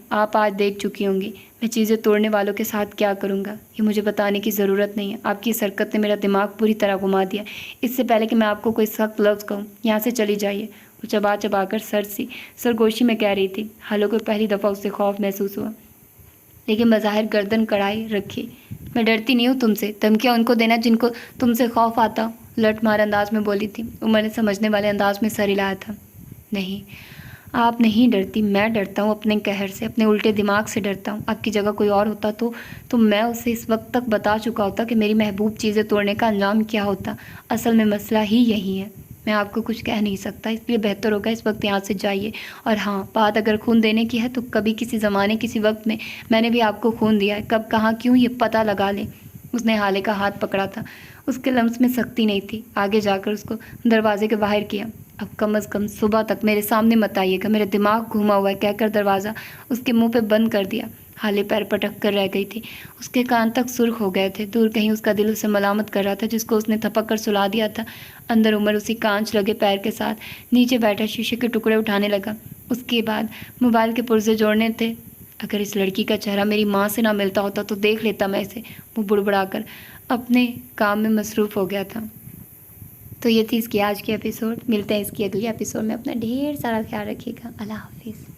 آپ آج دیکھ چکی ہوں گی۔ میں چیزیں توڑنے والوں کے ساتھ کیا کروں گا یہ مجھے بتانے کی ضرورت نہیں ہے، آپ کی اس حرکت نے میرا دماغ پوری طرح گھما دیا۔ اس سے پہلے کہ میں آپ کو کوئی سخت لفظ کہوں، یہاں سے چلی جائیے، وہ چبا چبا کر سرگوشی میں کہہ رہی تھی۔ حالوں کو پہلی دفعہ اس سے خوف محسوس ہوا، لیکن بظاہر گردن کڑھائی رکھی۔ میں ڈرتی نہیں ہوں تم سے، دھمکیاں ان کو دینا جن کو تم سے خوف آتا، لٹ مار انداز میں بولی تھی۔ عمر نے سمجھنے والے انداز میں سر ہلایا تھا۔ نہیں، آپ نہیں ڈرتی، میں ڈرتا ہوں اپنے قہر سے، اپنے الٹے دماغ سے ڈرتا ہوں۔ آپ کی جگہ کوئی اور ہوتا تو میں اسے اس وقت تک بتا چکا ہوتا کہ میری محبوب چیزیں توڑنے کا انجام کیا ہوتا۔ اصل میں مسئلہ ہی یہی ہے، میں آپ کو کچھ کہہ نہیں سکتا، اس لیے بہتر ہوگا اس وقت یہاں سے جائیے۔ اور ہاں، بات اگر خون دینے کی ہے تو کبھی کسی زمانے کسی وقت میں نے بھی آپ کو خون دیا ہے، کب کہاں کیوں یہ پتہ لگا لیں۔ اس نے حالے کا ہاتھ پکڑا تھا، اس کے لمس میں سختی نہیں تھی، آگے جا کر اس کو دروازے کے باہر کیا۔ اب کم از کم صبح تک میرے سامنے مت آئیے گا، میرے دماغ گھوما ہوا ہے، کہہ کر دروازہ اس کے منہ پہ بند کر دیا۔ حالے پیر پٹک کر رہ گئی تھی، اس کے کان تک سرخ ہو گئے تھے، دور کہیں اس کا دل اسے ملامت کر رہا تھا جس کو اس نے تھپک کر سلا دیا تھا۔ اندر عمر اسی کانچ لگے پیر کے ساتھ نیچے بیٹھا شیشے کے ٹکڑے اٹھانے لگا۔ اس کے بعد موبائل کے پرزے جوڑنے تھے۔ اگر اس لڑکی کا چہرہ میری ماں سے نہ ملتا ہوتا تو دیکھ لیتا میں اسے، وہ بڑبڑا کر اپنے کام میں مصروف ہو گیا تھا۔ تو یہ تھی اس کی آج کی ایپیسوڈ، ملتے ہیں اس کی اگلی ایپیسوڈ میں، اپنا ڈھیر سارا خیال رکھیے گا، اللہ حافظ۔